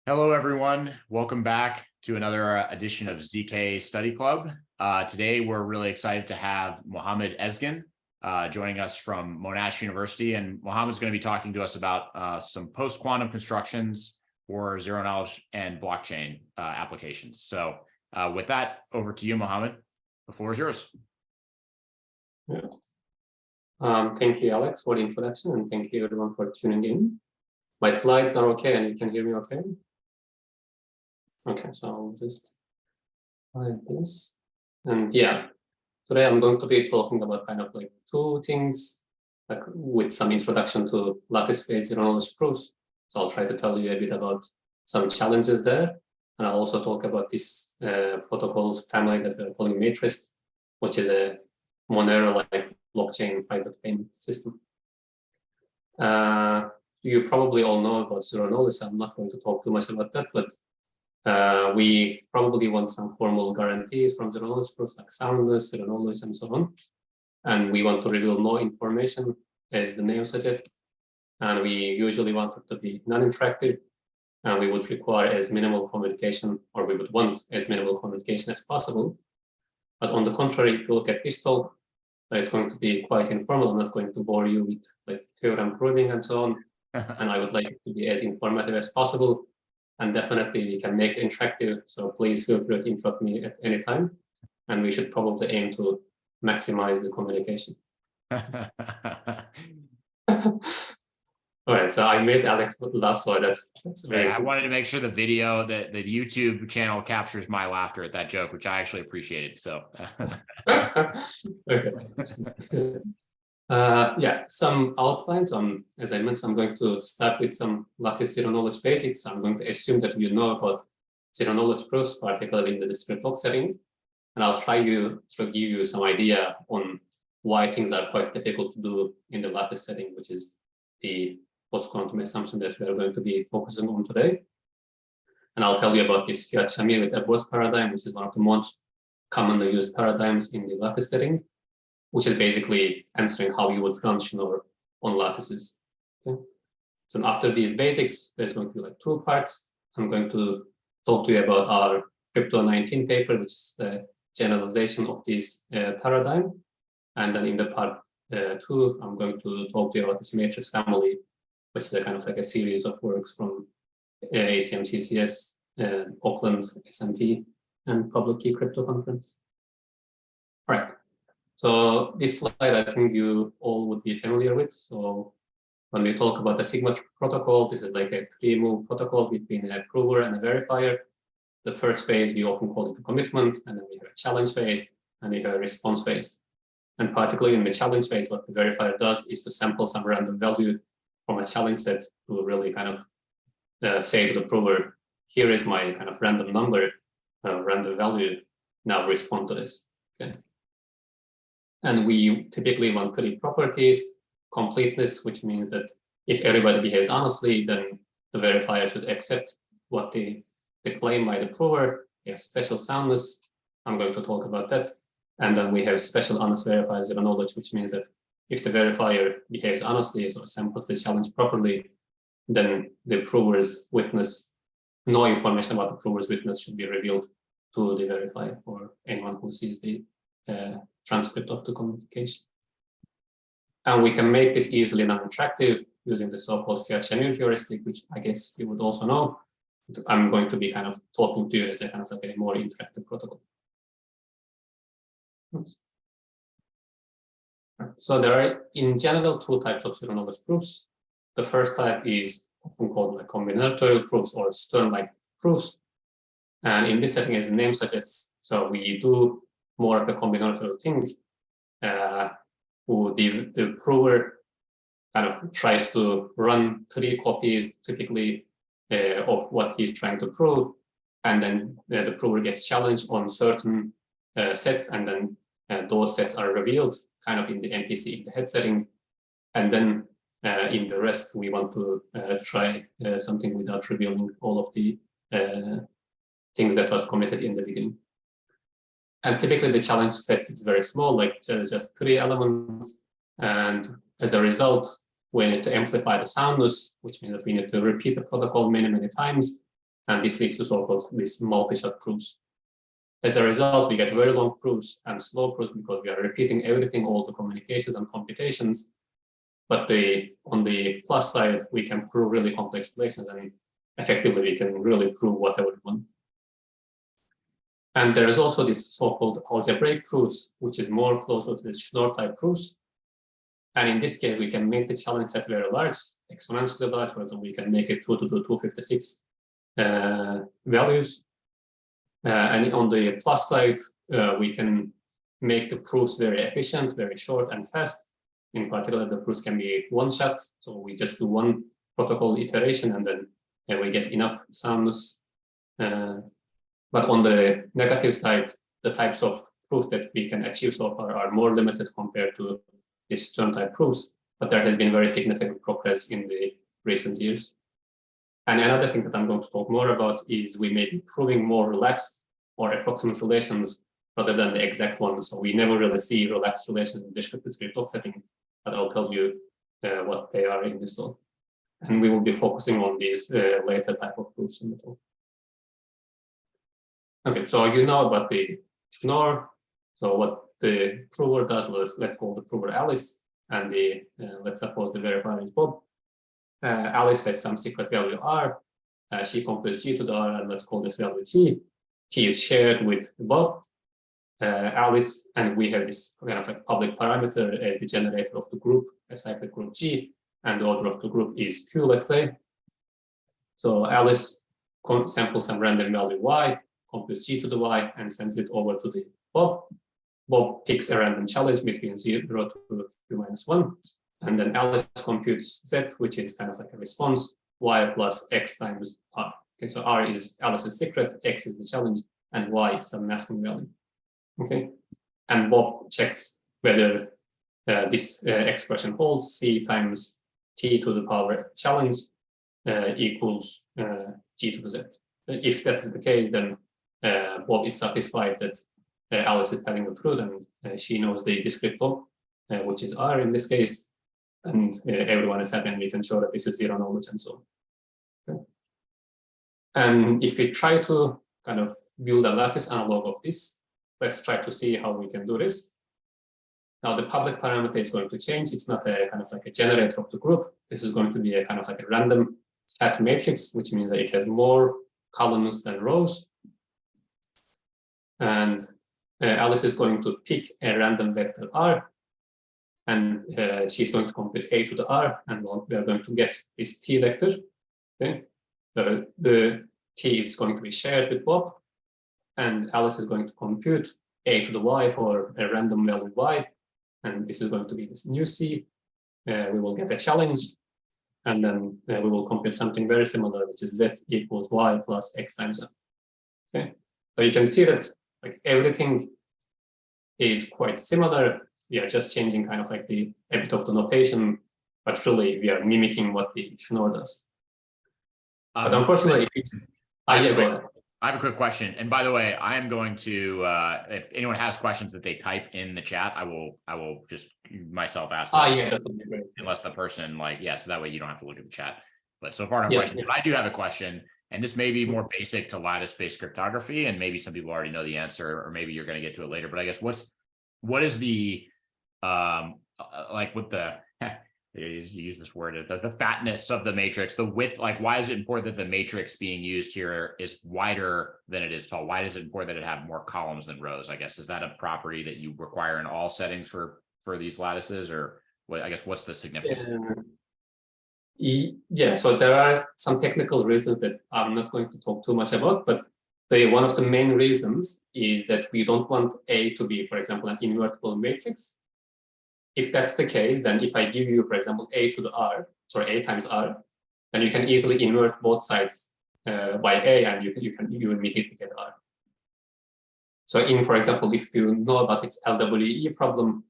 Hello, everyone. Welcome back to another edition of ZK Study Club. Today, we're really excited to have Muhammed Esgin joining us from Monash University. And Muhammad's going to be talking to us about some post-quantum constructions for zero-knowledge and blockchain applications. So with that, over to you, Muhammed. The floor is yours. Yeah. Thank you, Alex, for the introduction, and thank you, everyone, for tuning in. My slides are okay, and you can hear me okay? Okay, so I'll just like this. And yeah, today I'm going to be talking about kind of like two things, like with some introduction to lattice-based zero-knowledge proofs. So I'll try to tell you a bit about some challenges there. And I'll also talk about this protocols family that we're calling Matrix, which is a Monero-like blockchain private payment system. You probably all know about zero-knowledge. I'm not going to talk too much about that, but we probably want some formal guarantees from zero-knowledge proofs like soundness, zero-knowledge, and so on. And we want to reveal no information, as the name suggests. And we usually want it to be non-interactive. And we would require as minimal communication, or we would want as minimal communication as possible. But on the contrary, if you look at this talk, it's going to be quite informal. I'm not going to bore you with like theorem proving and so on. And I would like it to be as informative as possible. And definitely we can make it interactive. So please feel free to interrupt me at any time. And we should probably aim to maximize the communication. All right, so I made Alex laugh, so that's very I wanted to make sure the video, the YouTube channel captures my laughter at that joke, which I actually appreciated. So okay. Yeah, some outlines on, as I mentioned, I'm going to start with some lattice zero-knowledge basics. I'm going to assume that you know about zero-knowledge proofs, particularly in the discrete block setting. And I'll try to give you some idea on why things are quite difficult to do in the lattice setting, which is the post-quantum assumption that we are going to be focusing on today. And I'll tell you about this Fiat-Shamir with Ebers paradigm, which is one of the most commonly used paradigms in the lattice setting, which is basically answering how you would run Schnorr on lattices. Okay? So after these basics, there's going to be like two parts. I'm going to talk to you about our Crypto 19 paper, which is the generalization of this paradigm. And then in the part two, I'm going to talk to you about this matrix family, which is a kind of like a series of works from ACM TCS, Auckland SMP, and Public Key Crypto Conference. All right. So this slide, I think you all would be familiar with. So when we talk about the Sigma protocol, this is like a three-move protocol between a prover and a verifier. The first phase, we often call it the commitment, and then we have a challenge phase, and we have a response phase. And particularly in the challenge phase, what the verifier does is to sample some random value from a challenge set to really kind of say to the prover, here is my kind of random number, random value, now respond to this. Okay. And we typically want three properties: completeness, which means that if everybody behaves honestly, then the verifier should accept what the claim by the prover. We have special soundness. I'm going to talk about that. And then we have special honest verifier zero-knowledge, which means that if the verifier behaves honestly or samples the challenge properly, then the prover's witness, no information about the prover's witness should be revealed to the verifier or anyone who sees the transcript of the communication. And we can make this easily non-interactive using the so-called Fiat-Shamir heuristic, which I guess you would also know. I'm going to be kind of talking to you as a kind of like a more interactive protocol. So there are, in general, two types of zero-knowledge proofs. The first type is often called like combinatorial proofs or Stern-like proofs. And in this setting, as the name suggests, so we do more of a combinatorial thing. The prover kind of tries to run three copies, typically, of what he's trying to prove. And then the prover gets challenged on certain sets, and then those sets are revealed kind of in the MPC, in the head setting. And then in the rest, we want to try something without revealing all of the things that was committed in the beginning. And typically the challenge set is very small, like there's just 3 elements. And as a result, we need to amplify the soundness, which means that we need to repeat the protocol many, many times. And this leads to so-called these multi-shot proofs. As a result, we get very long proofs and slow proofs because we are repeating everything, all the communications and computations. But on the plus side, we can prove really complex relations, and effectively we can really prove whatever we want. And there is also this so-called algebraic proofs, which is more closer to the Schnorr type proofs. And in this case, we can make the challenge set very large, exponentially large. For example, we can make it 2 to the 256 values. And on the plus side, we can make the proofs very efficient, very short and fast. In particular, the proofs can be one shot. So we just do one protocol iteration and then we get enough soundness. But on the negative side, the types of proofs that we can achieve so far are more limited compared to these Stern type proofs. But there has been very significant progress in the recent years. And another thing that I'm going to talk more about is we may be proving more relaxed or approximate relations rather than the exact ones. So we never really see relaxed relations in the descriptive script log setting, but I'll tell you what they are in this talk. And we will be focusing on these later type of proofs in the talk. Okay, so you know about the Schnorr. So what the prover does, let's call the prover Alice, and the let's suppose the verifier is Bob. Alice has some secret value R. She computes G to the R, and let's call this value T. T is shared with Bob, Alice, and we have this kind of like public parameter as the generator of the group, a cyclic group G, and the order of the group is Q, let's say. So Alice samples some random value Y, computes G to the Y, and sends it over to the Bob. Bob picks a random challenge between 0 to Q minus 1. And then Alice computes Z, which is kind of like a response, Y plus X times R. Okay, so R is Alice's secret, X is the challenge, and Y is some masking value. Okay, and Bob checks whether this expression holds, C times T to the power challenge equals G to the Z. If that's the case, then Bob is satisfied that Alice is telling the truth, and she knows the discrete log, which is R in this case, and everyone is happy, and we can show that this is zero knowledge and so on. Okay. And if we try to kind of build a lattice analog of this, let's try to see how we can do this. Now the public parameter is going to change. It's not a kind of like a generator of the group. This is going to be a kind of like a random fat matrix, which means that it has more columns than rows. And Alice is going to pick a random vector R, and she's going to compute A to the R, and we are going to get this T vector. Okay, the T is going to be shared with Bob, and Alice is going to compute A to the Y for a random value Y, and this is going to be this new C. We will get a challenge, and then we will compute something very similar, which is Z equals Y plus X times M. Okay, so you can see that like everything is quite similar. We are just changing kind of like a bit of the notation, but really we are mimicking what the Schnorr does. But unfortunately, I have a quick question. And by the way, I am going to, if anyone has questions that they type in the chat, I will just myself ask them. Yeah, that would be great. Unless the person so that way you don't have to look at the chat. But so far, no question. But I do have a question, and this may be more basic to lattice-based cryptography, and maybe some people already know the answer, or maybe you're going to get to it later. But I guess what is the like with the you use this word, the fatness of the matrix, the width, like why is it important that the matrix being used here is wider than it is tall? Why is it important that it have more columns than rows? I guess, is that a property that you require in all settings for these lattices, or what? I guess, what's the significance? Yeah, so there are some technical reasons that I'm not going to talk too much about, but one of the main reasons is that we don't want A to be, for example, an invertible matrix. If that's the case, then if I give you, for example, A to the R, sorry, A times R, then you can easily invert both sides by A, and you immediately get R. So for example, if you know about this LWE problem,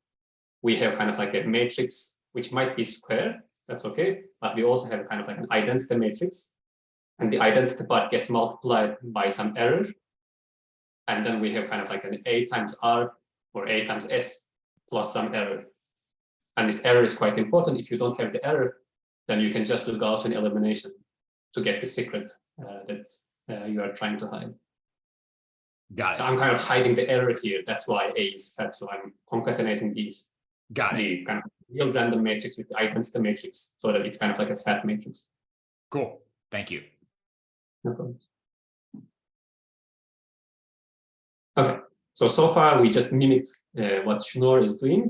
we have kind of like a matrix which might be square, that's okay, but we also have kind of like an identity matrix, and the identity part gets multiplied by some error, and then we have kind of like an A times R or A times S plus some error. And this error is quite important. If you don't have the error, then you can just do Gaussian elimination to get the secret that you are trying to hide. Got So it. I'm kind of hiding the error here. That's why A is fat. So I'm concatenating these, Got it. the kind of real random matrix with the identity matrix so that it's kind of like a fat matrix. Cool. Thank you. No problem. Okay, so far we just mimicked what Schnorr is doing,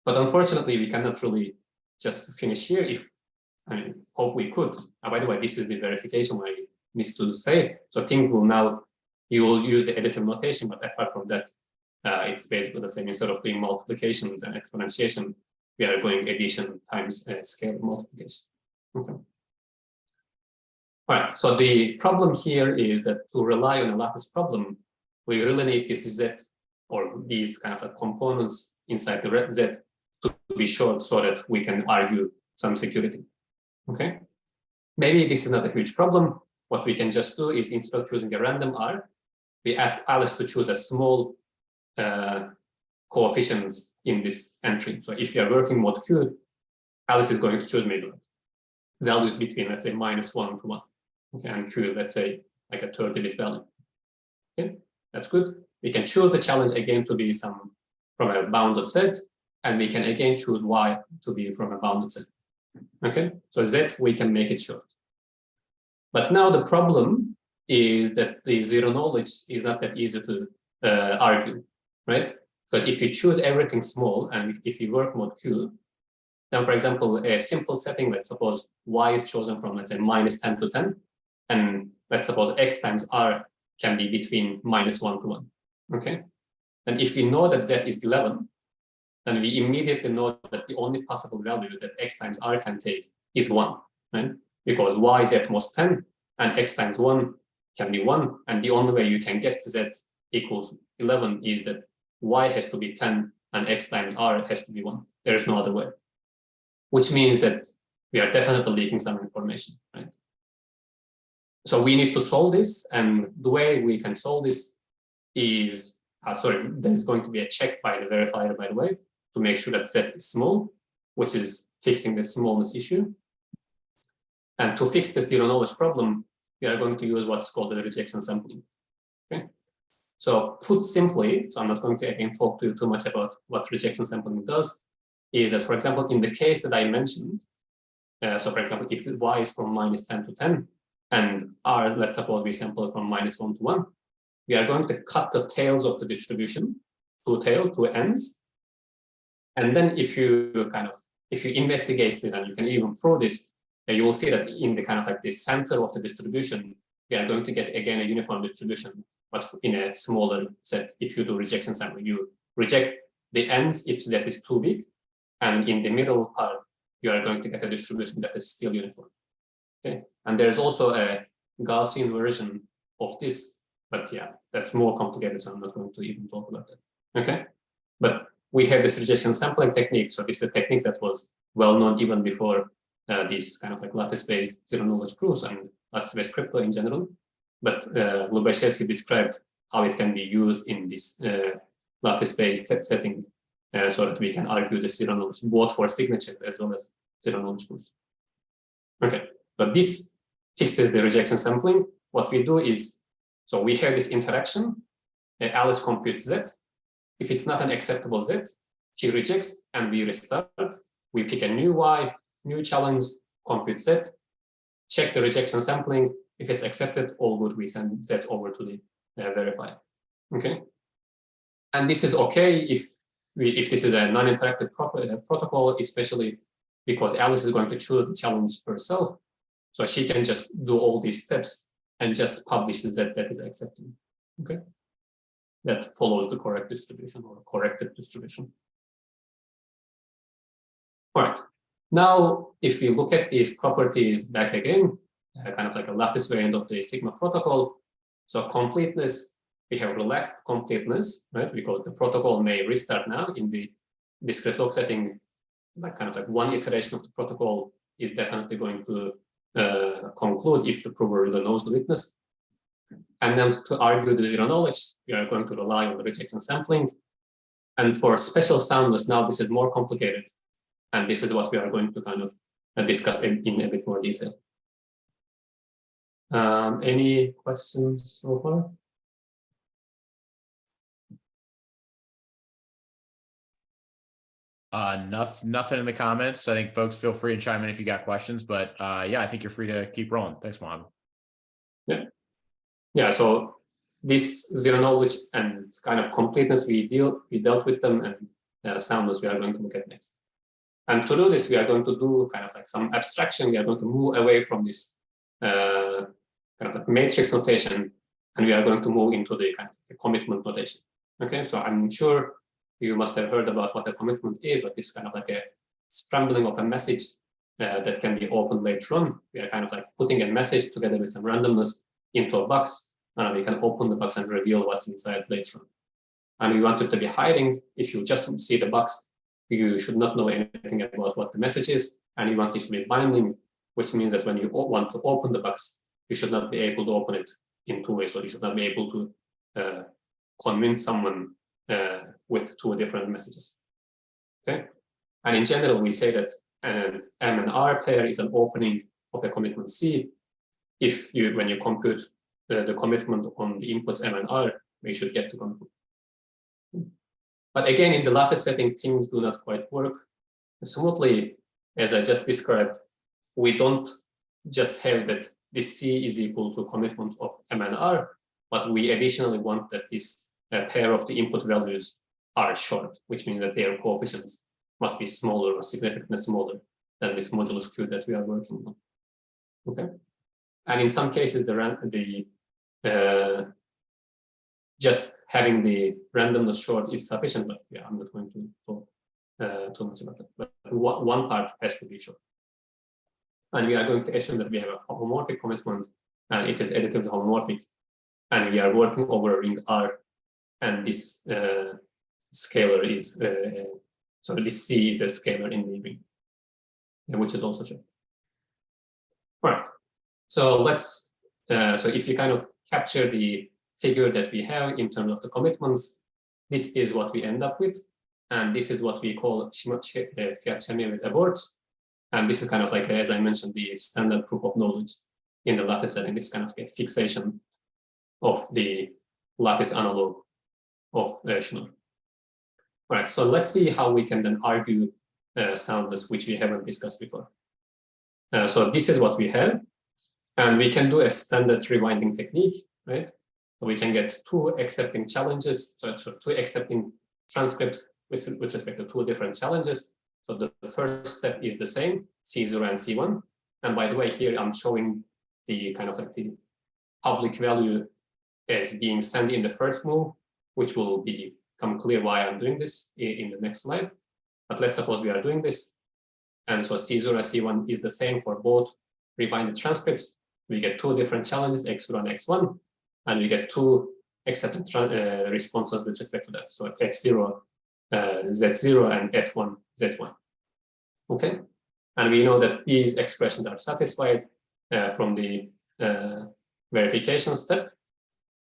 but unfortunately we cannot really just finish here. Hope we could. By the way, this is the verification I missed to say. So think will now, you will use the editor notation, but apart from that, it's basically the same. Instead of doing multiplications and exponentiation, we are going addition times scale multiplication. Okay. All right, so the problem here is that to rely on a lattice problem, we really need this Z or these kind of like components inside the Z to be short so that we can argue some security. Okay, maybe this is not a huge problem. What we can just do is instead of choosing a random R, we ask Alice to choose a small coefficients in this entry. So if you are working mode Q, Alice is going to choose maybe values between, let's say, -1 to 1. Okay, and Q is, let's say, like a 30-bit value. Okay, that's good. We can choose the challenge again to be some from a bounded set, and we can again choose Y to be from a bounded set. Okay, so Z, we can make it short. But now the problem is that the zero knowledge is not that easy to argue, right? Because if you choose everything small and if you work mode Q, then for example, a simple setting, let's suppose Y is chosen from, let's say, -10 to 10, and let's suppose X times R can be between -1 to 1, okay? And if we know that Z is 11, then we immediately know that the only possible value that X times R can take is 1, right? Because Y is at most 10 and X times 1 can be 1. And the only way you can get Z equals 11 is that Y has to be 10 and X times R has to be 1. There is no other way, which means that we are definitely leaking some information, right? So we need to solve this. And the way we can solve this is, there's going to be a check by the verifier, by the way, to make sure that Z is small, which is fixing the smallness issue. And to fix the zero knowledge problem, we are going to use what's called the rejection sampling. Okay. So put simply, so I'm not going to again talk to you too much about what rejection sampling does, is that, for example, in the case that I mentioned, so for example, if Y is from -10 to 10 and R, let's suppose we sample from -1 to 1, we are going to cut the tails of the distribution, two ends. And then if you investigate this and you can even prove this, you will see that in the kind of like the center of the distribution, we are going to get again a uniform distribution, but in a smaller set. If you do rejection sampling, you reject the ends if that is too big, and in the middle part, you are going to get a distribution that is still uniform. Okay, and there's also a Gaussian version of this, but yeah, that's more complicated, so I'm not going to even talk about that. Okay, but we have this rejection sampling technique. So this is a technique that was well known even before these kind of like lattice-based zero-knowledge proofs and lattice-based crypto in general. But Lubashevsky described how it can be used in this lattice-based setting so that we can argue the zero-knowledge both for signatures as well as zero-knowledge proofs. Okay, but this fixes the rejection sampling. What we do is, so we have this interaction, Alice computes Z. If it's not an acceptable Z, she rejects and we restart. We pick a new Y, new challenge, compute Z, check the rejection sampling. If it's accepted, all good, we send Z over to the verifier. Okay. And this is okay if this is a non-interactive protocol, especially because Alice is going to choose the challenge herself. So she can just do all these steps and just publish the Z that is accepted. Okay. That follows the correct distribution or corrected distribution. All right. Now, if we look at these properties back again, kind of like a lattice variant of the Sigma protocol. So completeness, we have relaxed completeness, right? Because the protocol may restart now in the discrete log setting, like kind of like one iteration of the protocol is definitely going to conclude if the prover really knows the witness. And then to argue the zero knowledge, we are going to rely on the rejection sampling. And for special soundness, now this is more complicated. And this is what we are going to kind of discuss in a bit more detail. Any questions so far? Nothing in the comments. I think folks feel free to chime in if you got questions, but yeah, I think you're free to keep rolling. Thanks, Mohammed. Yeah, so this zero knowledge and kind of completeness, we dealt with them, and soundness we are going to look at next. And to do this, we are going to do kind of like some abstraction. We are going to move away from this kind of like matrix notation, and we are going to move into the kind of the commitment notation. Okay, so I'm sure you must have heard about what a commitment is, but it's kind of like a scrambling of a message that can be opened later on. We are kind of like putting a message together with some randomness into a box, and we can open the box and reveal what's inside later on. And we want it to be hiding. If you just see the box, you should not know anything about what the message is, and you want this to be binding, which means that when you want to open the box, you should not be able to open it in two ways, or you should not be able to convince someone with two different messages. Okay, and in general, we say that an M and R pair is an opening of a commitment C. If you, when you compute the commitment on the inputs M and R, we should get to commitment. But again, in the lattice setting, things do not quite work smoothly. As I just described, we don't just have that this C is equal to commitment of M and R, but we additionally want that this pair of the input values are short, which means that their coefficients must be smaller or significantly smaller than this modulus Q that we are working on. Okay, and in some cases, just having the randomness short is sufficient, but yeah, I'm not going to talk too much about that. But one part has to be short. And we are going to assume that we have a homomorphic commitment, and it is additively homomorphic, and we are working over a ring R, and this scalar is, so this C is a scalar in the ring, which is also short. All right, so let's, so if you kind of capture the figure that we have in terms of the commitments, this is what we end up with, and this is what we call Fiat-Chemie with aborts, and this is kind of like, as I mentioned, the standard proof of knowledge in the lattice setting. This kind of a fixation of the lattice analog of Schnorr. All right, so let's see how we can then argue soundness, which we haven't discussed before. So this is what we have, and we can do a standard rewinding technique, right? We can get two accepting challenges, so two accepting transcripts with respect to two different challenges. So the first step is the same, C0 and C1. And by the way, here I'm showing the kind of like the public value as being sent in the first move, which will become clear why I'm doing this in the next slide. But let's suppose we are doing this. And so C0 and C1 is the same for both rewinded transcripts. We get two different challenges, X0 and X1. And we get two accepted responses with respect to that. So F0, Z0, and F1, Z1. Okay, and we know that these expressions are satisfied from the verification step.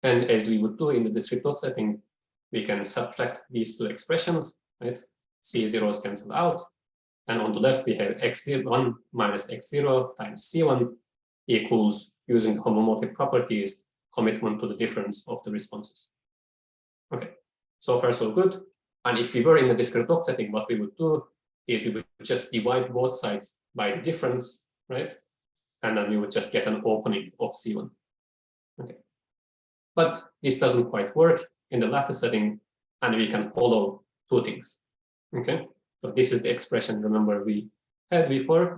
And as we would do in the discrete plot setting, we can subtract these two expressions, right? C0s cancel out. And on the left, we have X1 minus X0 times C1 equals, using the homomorphic properties, commitment to the difference of the responses. Okay, so far so good. And if we were in a discrete plot setting, what we would do is we would just divide both sides by the difference, right? And then we would just get an opening of C1. Okay, but this doesn't quite work in the lattice setting, and we can follow two things. Okay, so this is the expression, remember, we had before.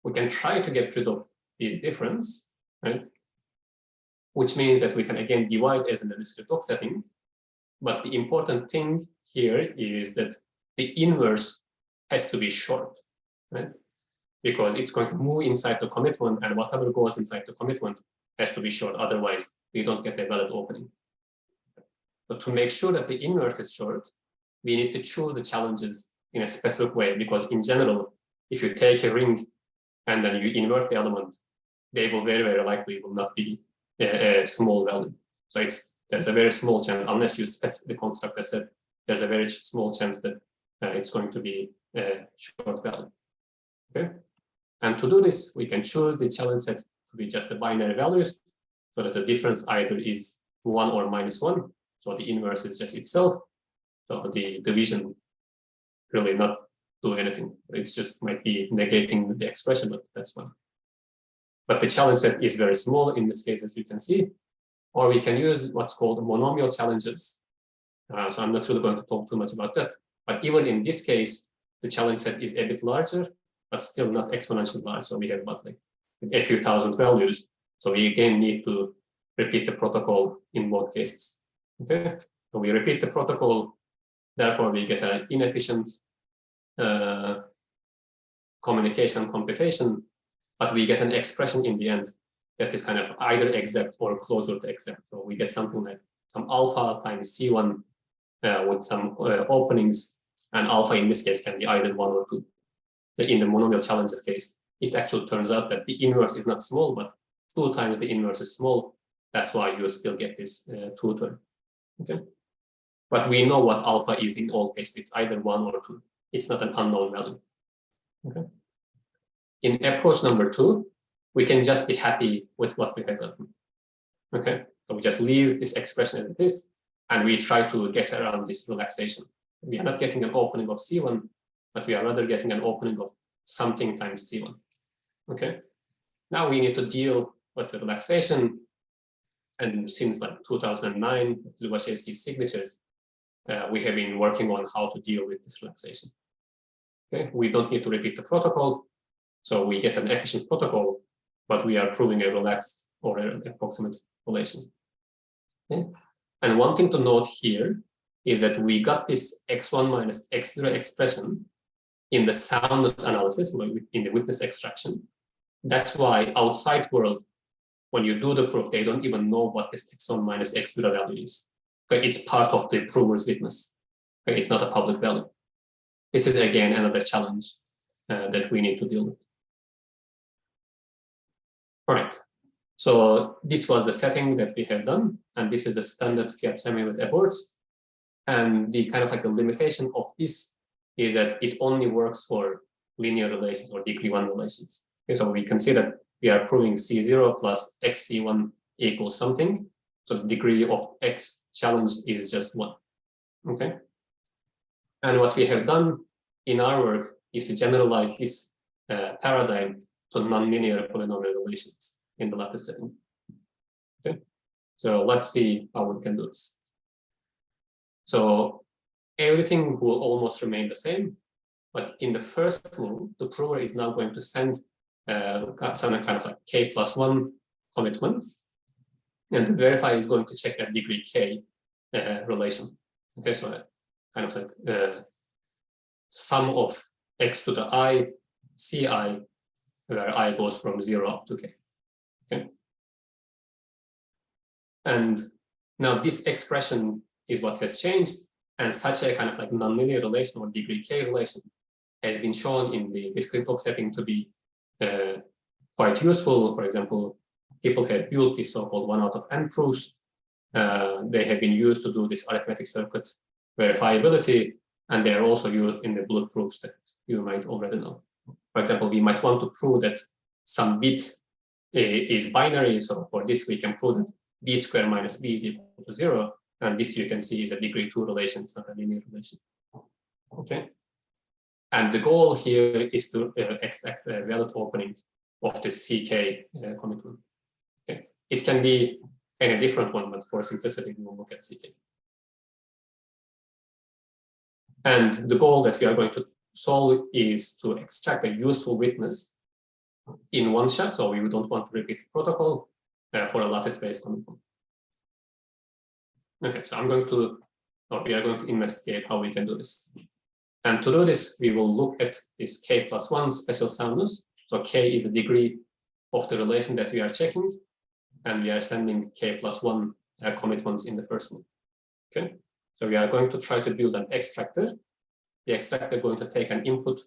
We can try to get rid of this difference, right? Which means that we can again divide as in the discrete plot setting. But the important thing here is that the inverse has to be short, right? Because it's going to move inside the commitment, and whatever goes inside the commitment has to be short. Otherwise, you don't get a valid opening. But to make sure that the inverse is short, we need to choose the challenges in a specific way, because in general, if you take a ring and then you invert the element, they will very, very likely will not be a small value. So there's a very small chance, unless you specifically construct a set, there's a very small chance that it's going to be a short value. Okay, and to do this, we can choose the challenge set to to be just the binary values, so that the difference either is 1 or -1. So the inverse is just itself. So the division really not do anything. It's just might be negating the expression, but that's fine. But the challenge set is very small in this case, as you can see. Or we can use what's called monomial challenges. So I'm not really going to talk too much about that. But even in this case, the challenge set is a bit larger, but still not exponentially large. So we have about like a few thousand values. So we again need to repeat the protocol in both cases. Okay, so we repeat the protocol. Therefore, we get an inefficient communication computation, but we get an expression in the end that is kind of either exact or closer to exact. So we get something like some alpha times C1 with some openings, and alpha in this case can be either 1 or 2. In the monomial challenges case, it actually turns out that the inverse is not small, but 2 times the inverse is small. That's why you still get this 2 term. Okay, but we know what alpha is in all cases. It's either 1 or 2. It's not an unknown value. Okay. In approach number 2, we can just be happy with what we have gotten. Okay, so we just leave this expression as it is, and we try to get around this relaxation. We are not getting an opening of C1, but we are rather getting an opening of something times C1. Okay, now we need to deal with the relaxation. And since like 2009, Lubashevsky's signatures, we have been working on how to deal with this relaxation. Okay, we don't need to repeat the protocol, so we get an efficient protocol, but we are proving a relaxed or an approximate relation. Okay? And one thing to note here is that we got this x1 minus x0 expression in the soundness analysis, in the witness extraction. That's why outside world, when you do the proof, they don't even know what this x1 minus x0 value is. Okay? It's part of the prover's witness. Okay? It's not a public value. This is again another challenge that we need to deal with. All right, so this was the setting that we have done, and this is the standard fiat semi with aborts. And the kind of like the limitation of this is that it only works for linear relations or degree 1 relations. Okay, so we can see that we are proving C0 plus XC1 equals something. So the degree of X challenge is just 1. Okay. And what we have done in our work is to generalize this paradigm to nonlinear polynomial relations in the lattice setting. Okay, so let's see how we can do this. So everything will almost remain the same, but in the first move, the prover is now going to send some kind of like k+1 commitments, and the verifier is going to check a degree k relation. Okay, so kind of like sum of x to the I, ci, where I goes from 0 up to k. Okay. And now this expression is what has changed, and such a kind of like nonlinear relation or degree k relation has been shown in the discrete log setting to be quite useful. For example, people have built this so-called 1 out of n proofs. They have been used to do this arithmetic circuit verifiability, and they are also used in the bullet proofs that you might already know. For example, we might want to prove that some bit is binary. So for this, we can prove that b squared minus b is equal to 0. And this you can see is a degree 2 relation, it's not a linear relation. Okay. And the goal here is to extract a valid opening of the CK commitment. Okay. It can be any different one, but for simplicity, we will look at CK. And the goal that we are going to solve is to extract a useful witness in one shot. So we don't want to repeat the protocol for a lattice-based commitment. Okay, so we are going to investigate how we can do this. And to do this, we will look at this k+1 special soundness. So k is the degree of the relation that we are checking, and we are sending k+1 commitments in the first one. Okay, so we are going to try to build an extractor. The extractor is going to take an input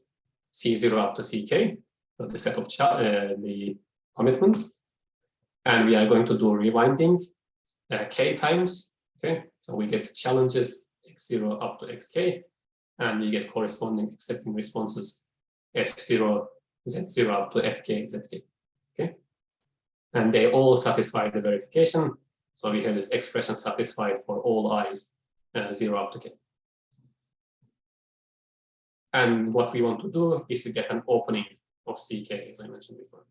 C0 up to CK, so the set of the commitments, and we are going to do rewinding k times. Okay, so we get challenges x0 up to xk, and we get corresponding accepting responses f0, z0 up to fk, zk. Okay, and they all satisfy the verification. So we have this expression satisfied for all i's 0 up to k. And what we want to do is to get an opening of ck, as I mentioned before.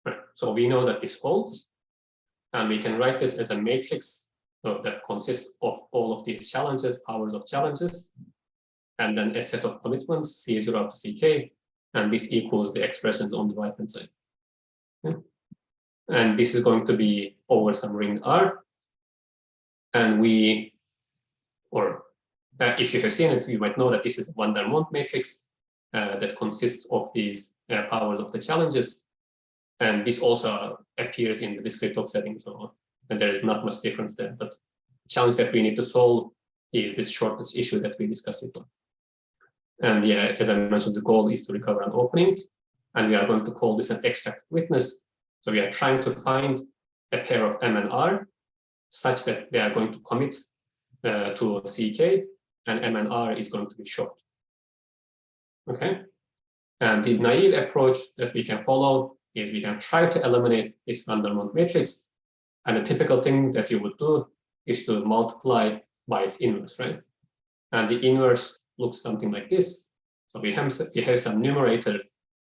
Right. So we know that this holds, and we can write this as a matrix that consists of all of these challenges, powers of challenges, and then a set of commitments, C0 up to ck, and this equals the expressions on the right-hand side. Okay. And this is going to be over some ring R. And if you have seen it, you might know that this is a van der Monte matrix that consists of these powers of the challenges. And this also appears in the discrete log setting. So and there is not much difference there. But the challenge that we need to solve is this shortness issue that we discussed before. And yeah, as I mentioned, the goal is to recover an opening. And we are going to call this an extract witness. So we are trying to find a pair of M and R such that they are going to commit to ck, and M and R is going to be short. Okay. And the naive approach that we can follow is we can try to eliminate this van der Monte matrix. And the typical thing that you would do is to multiply by its inverse, right? And the inverse looks something like this. So we have some numerator,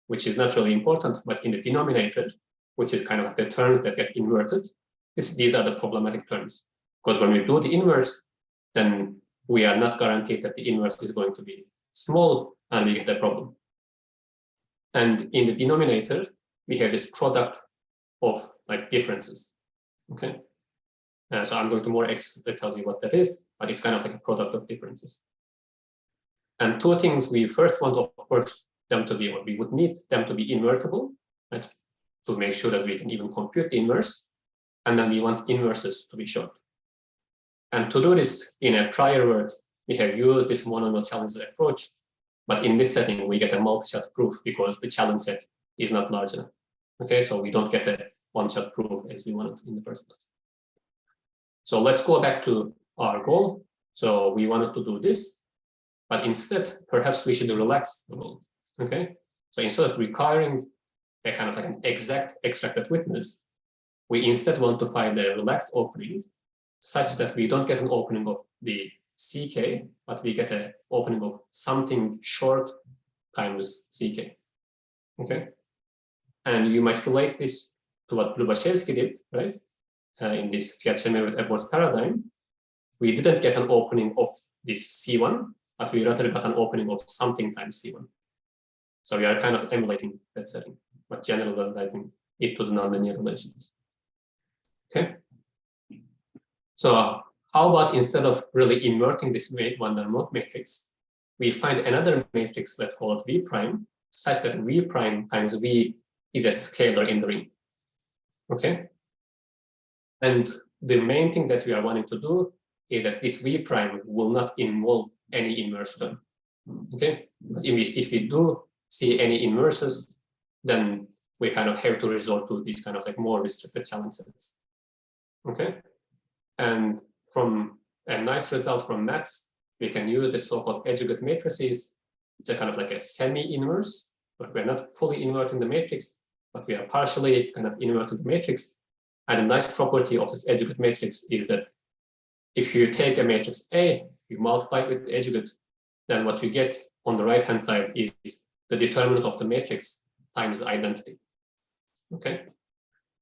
which is not really important, but in the denominator, which is kind of the terms that get inverted, these are the problematic terms. Because when we do the inverse, then we are not guaranteed that the inverse is going to be small, and we get a problem. And in the denominator, we have this product of like differences. Okay. So I'm going to more explicitly tell you what that is, but it's kind of like a product of differences. And two things we first want, of course, them to be, or we would need them to be invertible, right? To make sure that we can even compute the inverse. And then we want inverses to be short. And to do this in a prior work, we have used this mononomial challenge approach. But in this setting, we get a multi-shot proof because the challenge set is not large enough. Okay, so we don't get a one-shot proof as we wanted in the first place. So let's go back to our goal. So we wanted to do this, but instead, perhaps we should relax the goal. Okay, so instead of requiring a kind of like an exact extracted witness, we instead want to find a relaxed opening such that we don't get an opening of the ck, but we get an opening of something short times ck. Okay, and you might relate this to what Lubashevsky did, right? In this Fiat-Shemerit-Edwards paradigm, we didn't get an opening of this C1, but we rather got an opening of something times C1. So we are kind of emulating that setting, but generalizing it to the nonlinear relations. Okay. So how about instead of really inverting this van der Monte matrix, we find another matrix, let's call it V prime, such that V prime times V is a scalar in the ring. Okay. And the main thing that we are wanting to do is that this V prime will not involve any inverse term. Okay. But if we do see any inverses, then we kind of have to resort to these kind of like more restricted challenge sets. Okay. And from a nice result from maths, we can use the so-called adjugate matrices. It's a kind of like a semi-inverse, but we're not fully inverting the matrix, but we are partially kind of inverting the matrix. And a nice property of this adjugate matrix is that if you take a matrix A, you multiply it with the adjugate, then what you get on the right-hand side is the determinant of the matrix times the identity. Okay.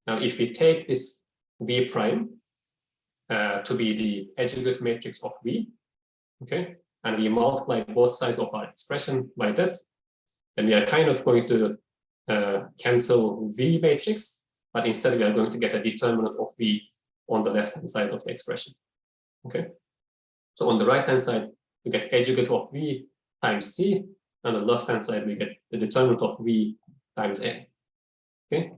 Now, if we take this V prime to be the adjugate matrix of V, okay, and we multiply both sides of our expression by that, then we are kind of going to cancel V matrix, but instead we are going to get a determinant of V on the left-hand side of the expression. Okay. So on the right-hand side, we get adjugate of V times C, and on the left-hand side, we get the determinant of V times A. Okay.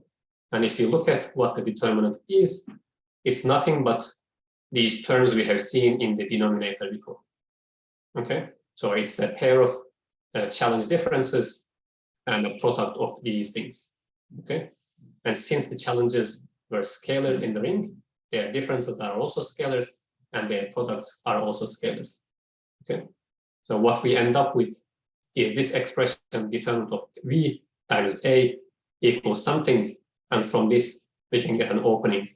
And if you look at what the determinant is, it's nothing but these terms we have seen in the denominator before. Okay. So it's a pair of challenge differences and a product of these things. Okay. And since the challenges were scalars in the ring, their differences are also scalars and their products are also scalars. Okay. So what we end up with is this expression determinant of V times A equals something And from this, we can get an opening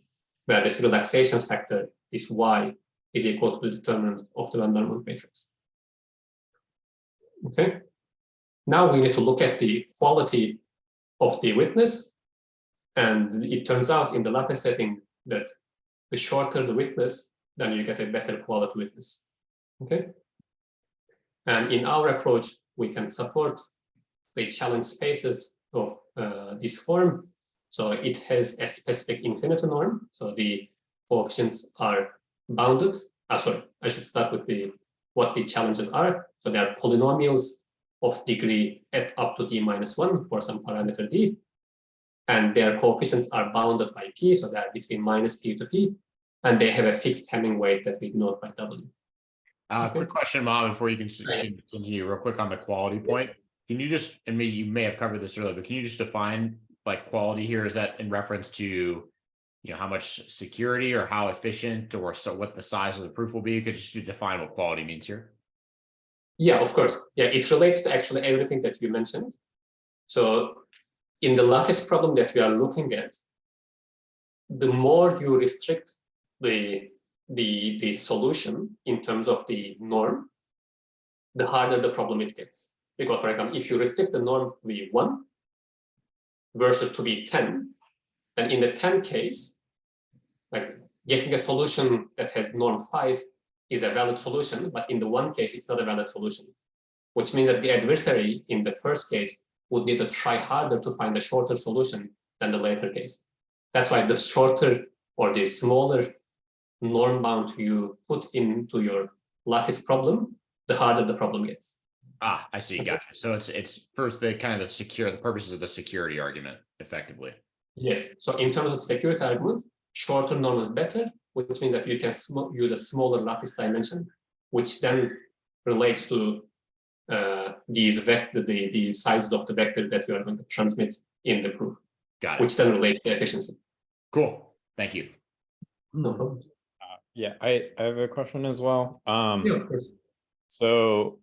where this relaxation factor, this y, is equal to the determinant of the Van-Normand matrix. Okay. Now we need to look at the quality of the witness. And it turns out in the lattice setting that the shorter the witness, then you get a better quality witness. Okay. And in our approach, we can support the challenge spaces of this form. So it has a specific infinity norm. So the coefficients are bounded. Sorry, I should start with what the challenges are. So they are polynomials of degree at up to d-1 for some parameter d. And their coefficients are bounded by p, so they are between minus p to p. And they have a fixed Hamming weight that we denote by w. Okay. Quick question, Mohammed, before you can continue real quick on the quality point. Can you just, and maybe you may have covered this earlier, but can you just define like quality here? Is that in reference to, how much security or how efficient or so what the size of the proof will be? Could you just define what quality means here? Yeah, of course. Yeah, it relates to actually everything that you mentioned. So in the lattice problem that we are looking at, the more you restrict the solution in terms of the norm, the harder the problem it gets. Because, for example, if you restrict the norm to be 1 versus to be 10, then in the 10 case, like getting a solution that has norm 5 is a valid solution, but in the 1 case, it's not a valid solution, which means that the adversary in the first case would need to try harder to find a shorter solution than the later case. That's why the shorter or the smaller norm bound you put into your lattice problem, the harder the problem gets. I see. Okay. Gotcha. So it's first the purposes of the security argument, effectively. Yes. So in terms of security argument, shorter norm is better, which means that you can use a smaller lattice dimension, which then relates to these vector, the sizes of the vector that you are going to transmit in the proof. Got it. Which then relates to efficiency. Cool. Thank you. No problem. Yeah, I have a question as well. Yeah, of course. So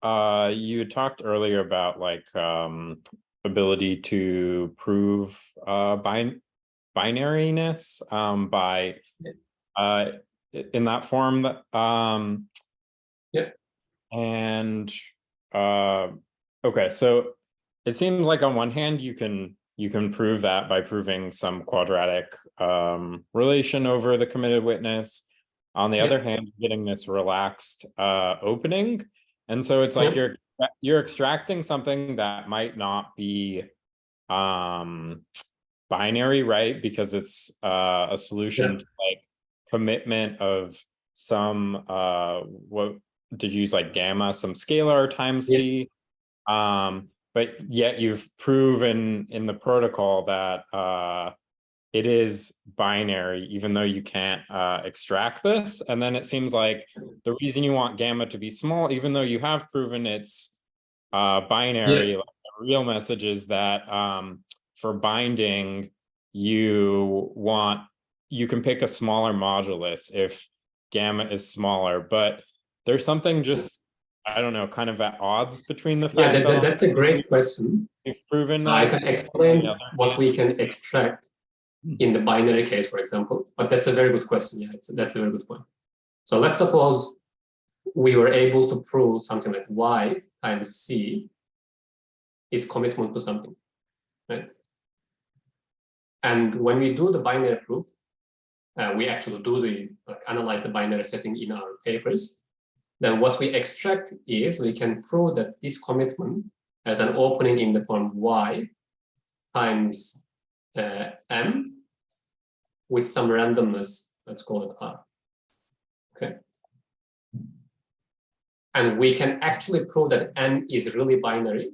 you talked earlier about like ability to prove binariness by in that form. Yeah. And okay, so it seems like on one hand you can prove that by proving some quadratic relation over the committed witness. On the other hand, getting this relaxed opening, and so it's like you're extracting something that might not be binary, right? Because it's a solution to like commitment of some what did you use, like gamma, some scalar times c. But yet you've proven in the protocol that it is binary, even though you can't extract this. And then it seems like the reason you want gamma to be small, even though you have proven it's binary, like the real message is that for binding, you can pick a smaller modulus if gamma is smaller. But there's something just, I don't know, kind of at odds between the fact that's a great question. We've proven so I can explain what we can extract in the binary case, for example, but that's a very good question. Yeah, that's a very good point. So let's suppose we were able to prove something like y times c is commitment to something, right? And when we do the binary proof, we actually do analyze the binary setting in our papers. Then what we extract is we can prove that this commitment has an opening in the form y times m with some randomness, let's call it r. Okay. And we can actually prove that m is really binary,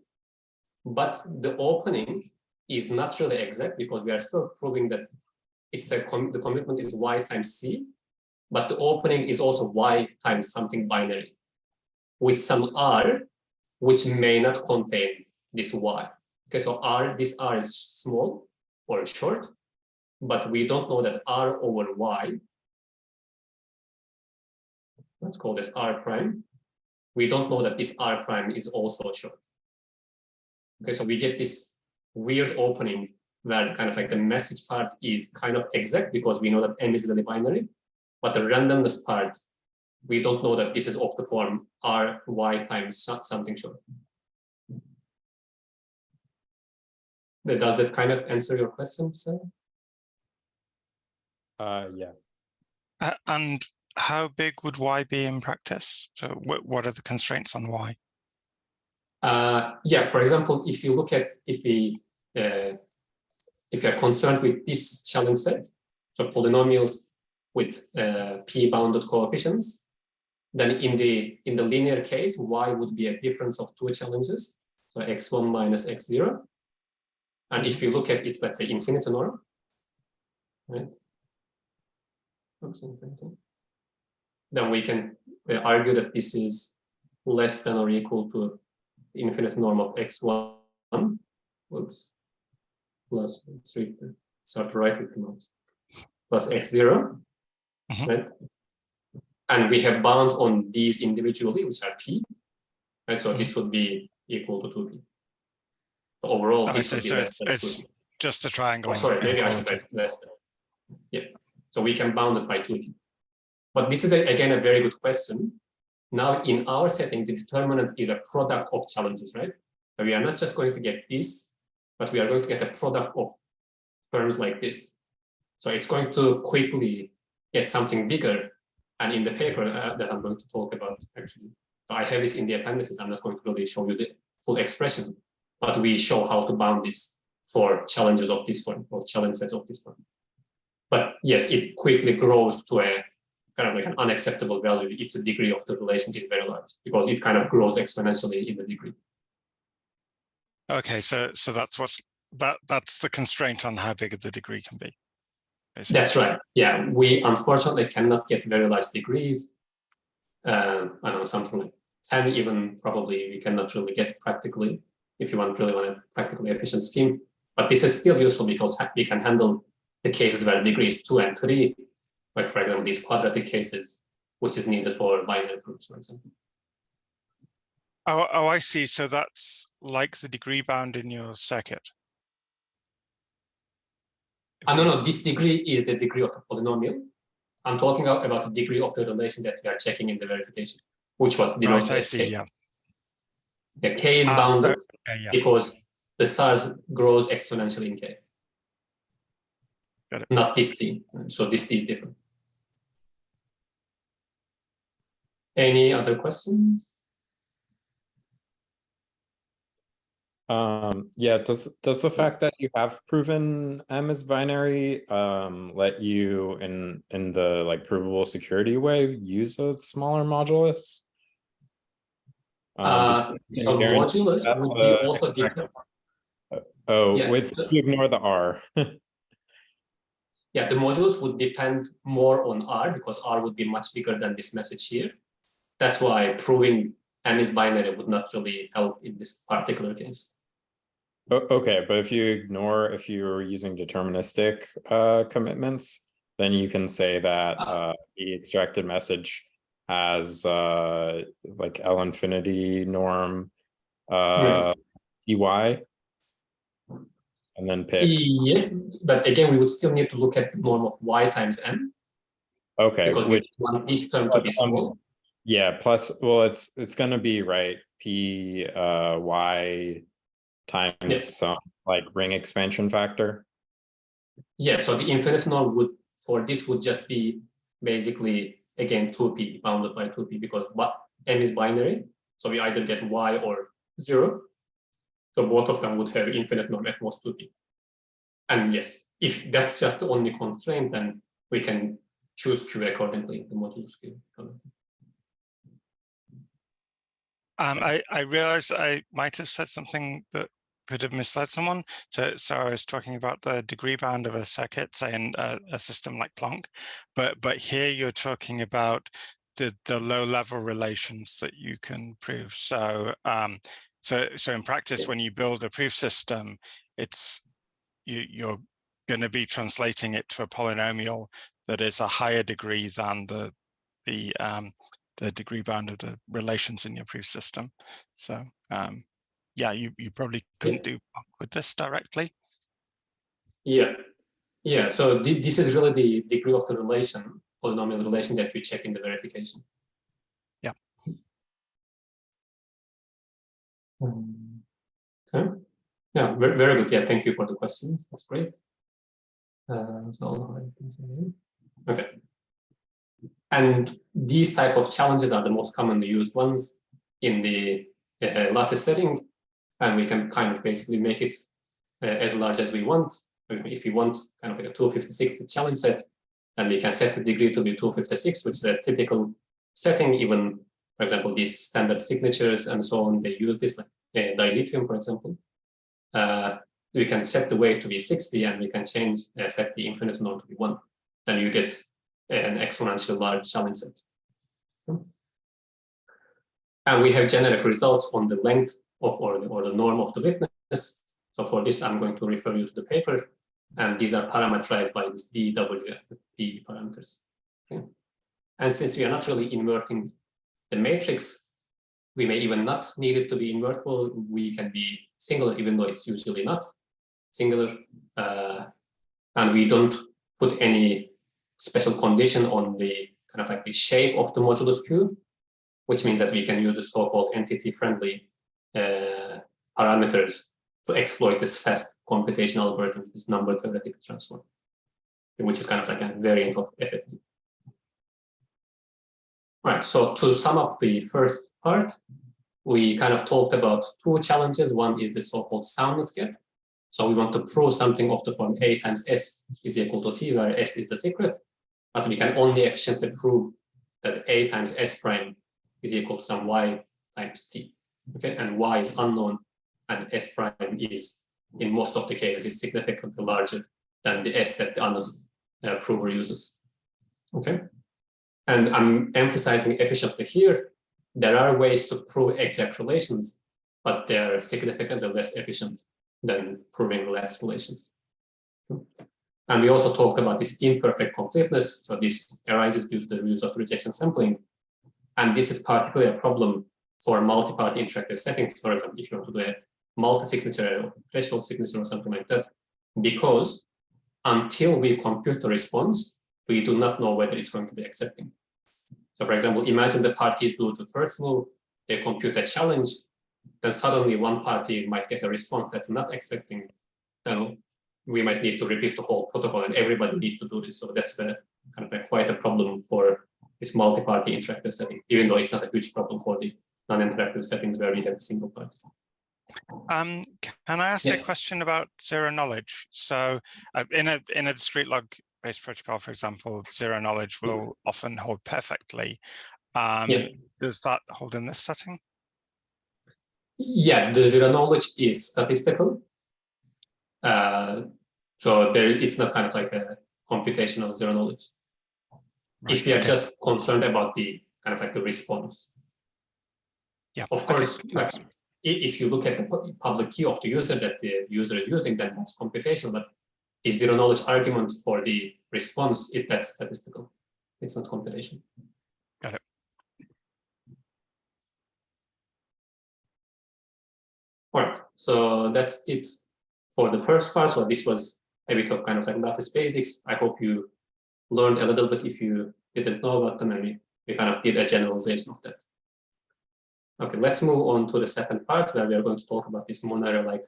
but the opening is not really exact because we are still proving that it's the commitment is y times c, but the opening is also y times something binary with some r, which may not contain this y. Okay, so this r is small or short, but we don't know that r over y, let's call this r prime, we don't know that this r prime is also short. Okay, so we get this weird opening where kind of like the message part is kind of exact because we know that M is really binary, but the randomness part, we don't know that this is of the form R, Y times something short. Does that kind of answer your question, sir? Yeah. And how big would Y be in practice? So what are the constraints on Y? Yeah, for example, if you look at, if you're concerned with this challenge set, so polynomials with p-bounded coefficients, then in the linear case, Y would be a difference of two challenges, so x1 minus x0. And if you look at its, let's say, infinity norm, right? Oops, infinity. Then we can argue that this is less than or equal to infinite norm of x1, whoops, plus 3, start to write with the mouse, plus x0, right? And we have bounds on these individually, which are p, right? So this would be equal to 2p. So overall, this would be less than 2p. Just a triangle. Oh, sorry, maybe I should write less than. Yeah, so we can bound it by 2p. But this is, again, a very good question. Now, in our setting, the determinant is a product of challenges, right? So we are not just going to get this, but we are going to get a product of terms like this. So it's going to quickly get something bigger. And in the paper that I'm going to talk about, actually, I have this in the appendices. I'm not going to really show you the full expression, but we show how to bound this for challenges of this one, or challenge sets of this one. But yes, it quickly grows to a kind of like an unacceptable value if the degree of the relation is very large, because it kind of grows exponentially in the degree. Okay, so that's that's the constraint on how big the degree can be. Basically. That's right. Yeah, we unfortunately cannot get very large degrees. I don't know, something like 10 even, probably we cannot really get practically if you really want a practically efficient scheme. But this is still useful because we can handle the cases where degree is 2 and 3, like for example, these quadratic cases, which is needed for binary proofs, for example. Oh, I see. So that's like the degree bound in your circuit. No, this degree is the degree of the polynomial. I'm talking about the degree of the relation that we are checking in the verification, which was denoted as I see, K. yeah. The K is bounded yeah. because the size grows exponentially in K. Got it. Not this T. So this T is different. Any other questions? Yeah, does the fact that you have proven M is binary let you in the like provable security way use a smaller modulus? So modulus would be also different. Oh, Yeah, if you ignore the R. Yeah, the modulus would depend more on R because R would be much bigger than this message here. That's why proving M is binary would not really help in this particular case. Okay, but if you're using deterministic commitments, then you can say that the extracted message has like L infinity norm dy, and then pick. Yes, but again, we would still need to look at the norm of y times m. Okay, because we want each term to be small. Yeah, plus, well, it's going to be right p y times some like ring expansion factor. Yeah, so the infinite norm would for this would just be basically again 2p bounded by 2p because m is binary, so we either get y or 0. So both of them would have infinite norm at most 2p. And yes, if that's just the only constraint, then we can choose q accordingly, the modulus q. I realized I might have said something that could have misled someone. So I was talking about the degree bound of a circuit, say in a system like Planck, but here you're talking about the low level relations that you can prove. So so in practice, when you build a proof system, you're going to be translating it to a polynomial that is a higher degree than the degree bound of the relations in your proof system. So yeah, you probably couldn't do with this directly. Yeah. So this is really the degree of the relation, polynomial relation that we check in the verification. Yeah. Okay. Yeah, very, very good. Yeah, thank you for the questions. That's great. Okay. And these type of challenges are the most commonly used ones in the lattice setting, and we can kind of basically make it as large as we want. If we want kind of like a 256 challenge set, then we can set the degree to be 256, which is a typical setting. Even, for example, these standard signatures and so on, they use this, like dilithium, for example. We can set the weight to be 60, and we can change set the infinite norm to be 1. Then you get an exponentially large challenge set. And we have generic results on the length of or the norm of the witness. So for this, I'm going to refer you to the paper, and these are parameterized by this D, W, and P parameters. Okay. And since we are not really inverting the matrix, we may even not need it to be invertible. We can be singular, even though it's usually not singular. And we don't put any special condition on the kind of like the shape of the modulus Q, which means that we can use the so-called entity-friendly parameters to exploit this fast computational algorithm, this number theoretic transform, which is kind of like a variant of FFT. All right, so to sum up the first part, we kind of talked about two challenges. One is the so-called soundness gap. So we want to prove something of the form A times S is equal to T, where S is the secret, but we can only efficiently prove that A times S prime is equal to some Y times T, okay? And Y is unknown, and S prime is, in most of the cases, is significantly larger than the S that the honest prover uses, okay? And I'm emphasizing efficiently here. There are ways to prove exact relations, but they're significantly less efficient than proving lattice relations. And we also talked about this imperfect completeness. So this arises due to the use of rejection sampling. And this is particularly a problem for multi-party interactive settings. For example, if you want to do a multi-signature or threshold signature or something like that, because until we compute the response, we do not know whether it's going to be accepting. So for example, imagine the parties do the first move, they compute a challenge, then suddenly one party might get a response that's not expecting. Then we might need to repeat the whole protocol, and everybody needs to do this. So that's kind of quite a problem for this multi-party interactive setting, even though it's not a huge problem for the non-interactive settings where we have a single party. Can I ask a question about zero-knowledge? So in a discrete log-based protocol, for example, zero-knowledge will often hold perfectly. Does that hold in this setting? Yeah, the zero-knowledge is statistical. So it's not kind of like a computational zero-knowledge. Right. If we are just concerned about the kind of like the response. Yeah. Of course, if you look at the public key of the user that the user is using, then that's computational. But the zero-knowledge argument for the response, that's statistical. It's not computation. Got it. All right, so that's it for the first part. So this was a bit of kind of like lattice basics. I hope you learned a little bit if you didn't know about them, and we kind of did a generalization of that. Okay, let's move on to the second part where we are going to talk about this Monero-like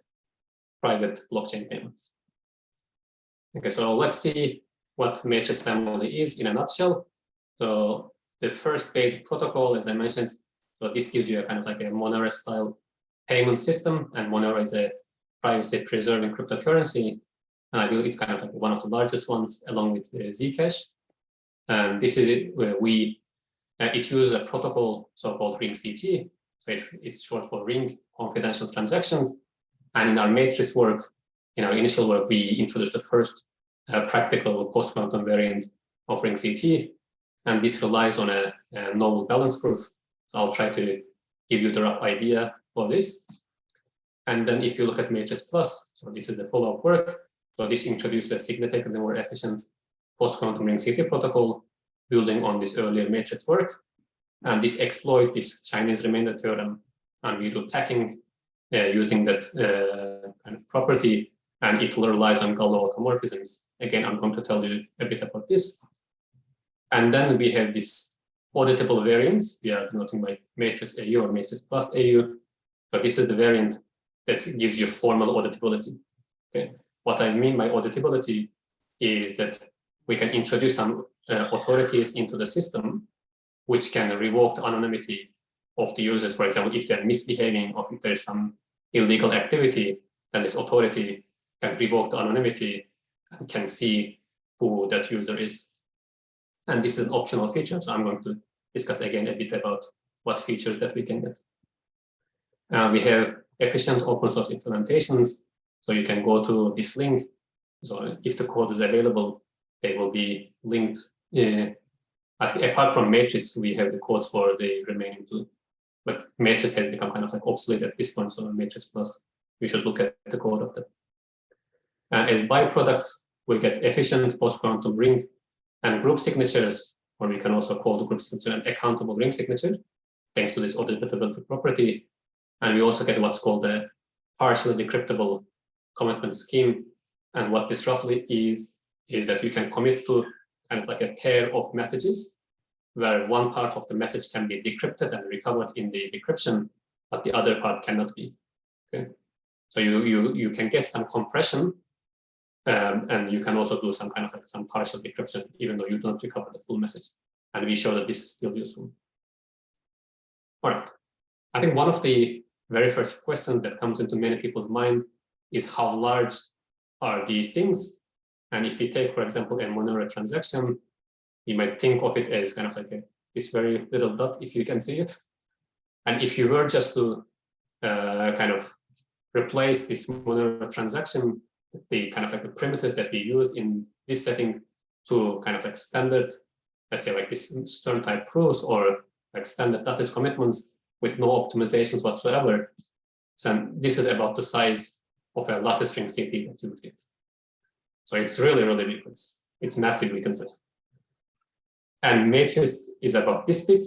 private blockchain payments. Okay, so let's see what matrix family is in a nutshell. So the first basic protocol, as I mentioned, so this gives you a kind of like a Monero-style payment system, and Monero is a privacy-preserving cryptocurrency, and I believe it's kind of like one of the largest ones, along with Zcash. And this is where it uses a protocol so-called ring CT. So it's short for ring confidential transactions. And in our matrix work, in our initial work, we introduced the first practical post-quantum variant of ring CT. And this relies on a novel balance proof. So I'll try to give you the rough idea for this. And then if you look at matrix plus, so this is the follow-up work. So this introduces a significantly more efficient post-quantum ring CT protocol building on this earlier matrix work. And this exploits this Chinese remainder theorem. And we do packing using that kind of property and it relies on Galois automorphisms. Again, I'm going to tell you a bit about this. And then we have this auditable variance. We are denoting by matrix AU or matrix plus AU. So this is the variant that gives you formal auditability. Okay. What I mean by auditability is that we can introduce some authorities into the system which can revoke the anonymity of the users. For example, if they're misbehaving or if there's some illegal activity, then this authority can revoke the anonymity and can see who that user is. And this is an optional feature, so I'm going to discuss again a bit about what features that we can get. We have efficient open source implementations, so you can go to this link. So if the code is available, they will be linked. Apart from Matrix, we have the codes for the remaining two. But Matrix has become kind of like obsolete at this point, so Matrix Plus, we should look at the code of that. And as byproducts, we get efficient post-quantum ring and group signatures, or we can also call the group signature an accountable ring signature, thanks to this auditability property. And we also get what's called the partially decryptable commitment scheme. And what this roughly is that you can commit to kind of like a pair of messages where one part of the message can be decrypted and recovered in the decryption, but the other part cannot be. Okay. So you can get some compression, and you can also do some kind of like some partial decryption, even though you don't recover the full message. And we show that this is still useful. All right. I think one of the very first questions that comes into many people's mind is how large are these things? And if we take, for example, a Monero transaction, you might think of it as kind of like this very little dot, if you can see it. And if you were just to kind of replace this Monero transaction, the kind of like the primitive that we use in this setting to kind of like standard, let's say like this Stern type proofs or like standard lattice commitments with no optimizations whatsoever. So this is about the size of a lattice ring CT that you would get. So it's really, really big. It's massively considered. And Matrix is about this big,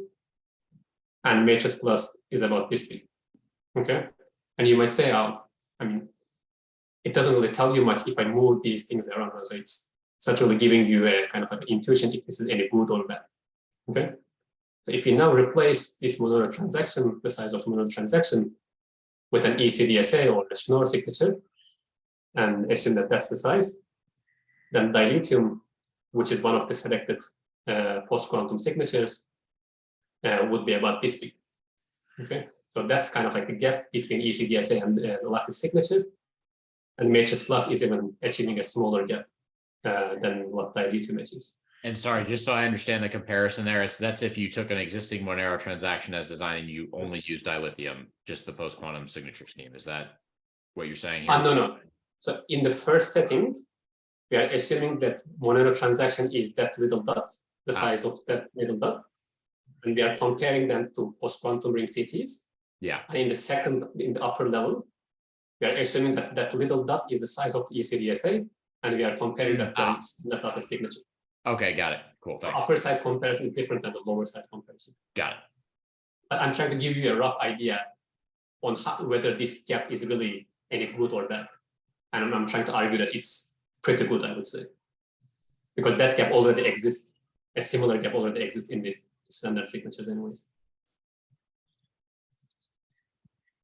and Matrix Plus is about this big. Okay. And you might say, oh, I mean, it doesn't really tell you much if I move these things around. So it's not really giving you a kind of like intuition if this is any good or bad. Okay. So if you now replace this Monero transaction, the size of the Monero transaction, with an ECDSA or a Schnorr signature, and assume that that's the size, then dilithium, which is one of the selected post-quantum signatures, would be about this big. Okay, so that's kind of like the gap between ECDSA and the lattice signature, and Matrix Plus is even achieving a smaller gap than what dilithium achieves. And sorry, just so I understand the comparison there, that's if you took an existing Monero transaction as designed and you only use dilithium, just the post-quantum signature scheme. Is that what you're saying here? No. So in the first setting, we are assuming that Monero transaction is that little dot, the size of that little dot, and we are comparing them to post-quantum ring CTs. Yeah. And in the upper level, we are assuming that that little dot is the size of the ECDSA, and we are comparing that to that lattice signature. Okay, got it. Cool, thanks. The upper side comparison is different than the lower side comparison. Got it. But I'm trying to give you a rough idea on whether this gap is really any good or bad. And I'm trying to argue that it's pretty good, I would say. Because that gap already exists, a similar gap already exists in these standard signatures anyways.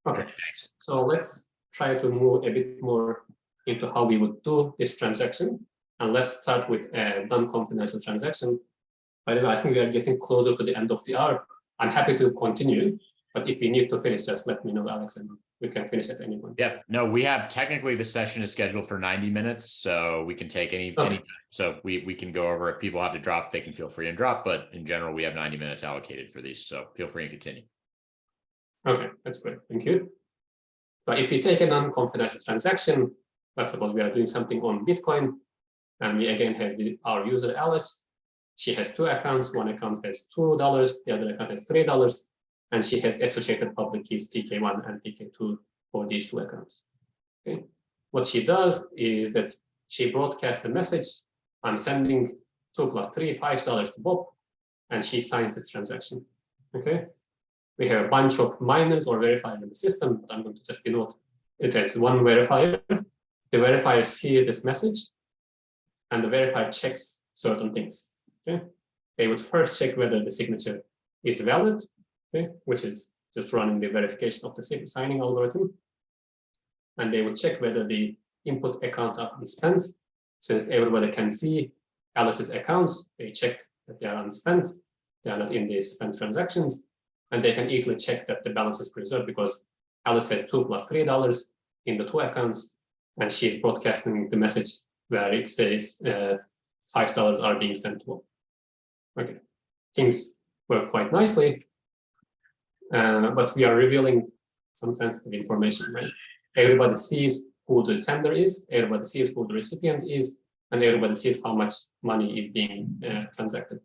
Okay, thanks. So let's try to move a bit more into how we would do this transaction. And let's start with a non-confidential transaction. By the way, I think we are getting closer to the end of the hour. I'm happy to continue, but if we need to finish, just let me know, Alex, and we can finish at any point. Yeah, no, we have technically the session is scheduled for 90 minutes, so we can take any time. So we can go over. If people have to drop, they can feel free and drop, but in general, we have 90 minutes allocated for these, so feel free and continue. Okay, that's great. Thank you. But if we take a non-confidential transaction, let's suppose we are doing something on Bitcoin, and we again have our user Alice. She has two accounts. One account has $2, the other account has $3, and she has associated public keys PK1 and PK2 for these two accounts. Okay. What she does is that she broadcasts a message. I'm sending 2 + 3, $5 to Bob, and she signs this transaction. Okay. We have a bunch of miners or verifiers in the system, but I'm going to just denote it as one verifier. the verifier sees this message, and the verifier checks certain things. Okay, they would first check whether the signature is valid, okay, which is just running the verification of the signing algorithm, and they would check whether the input accounts are unspent. Since everybody can see Alice's accounts, they checked that they are unspent, they are not in the spent transactions, and they can easily check that the balance is preserved because Alice has $2 plus $3 in the two accounts, and she's broadcasting the message where it says $5 are being sent to her. Okay, things work quite nicely, but we are revealing some sensitive information, right? Everybody sees who the sender is, everybody sees who the recipient is, and everybody sees how much money is being transacted.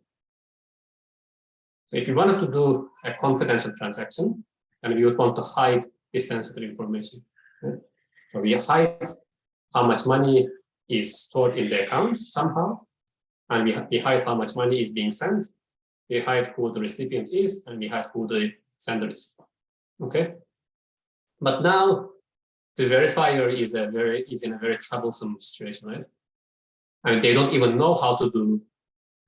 So if you wanted to do a confidential transaction, and we would want to hide this sensitive information. Right? So we hide how much money is stored in the account somehow, and we hide how much money is being sent, we hide who the recipient is, and we hide who the sender is. Okay, but now the verifier is in a very troublesome situation, right? I mean, they don't even know how to do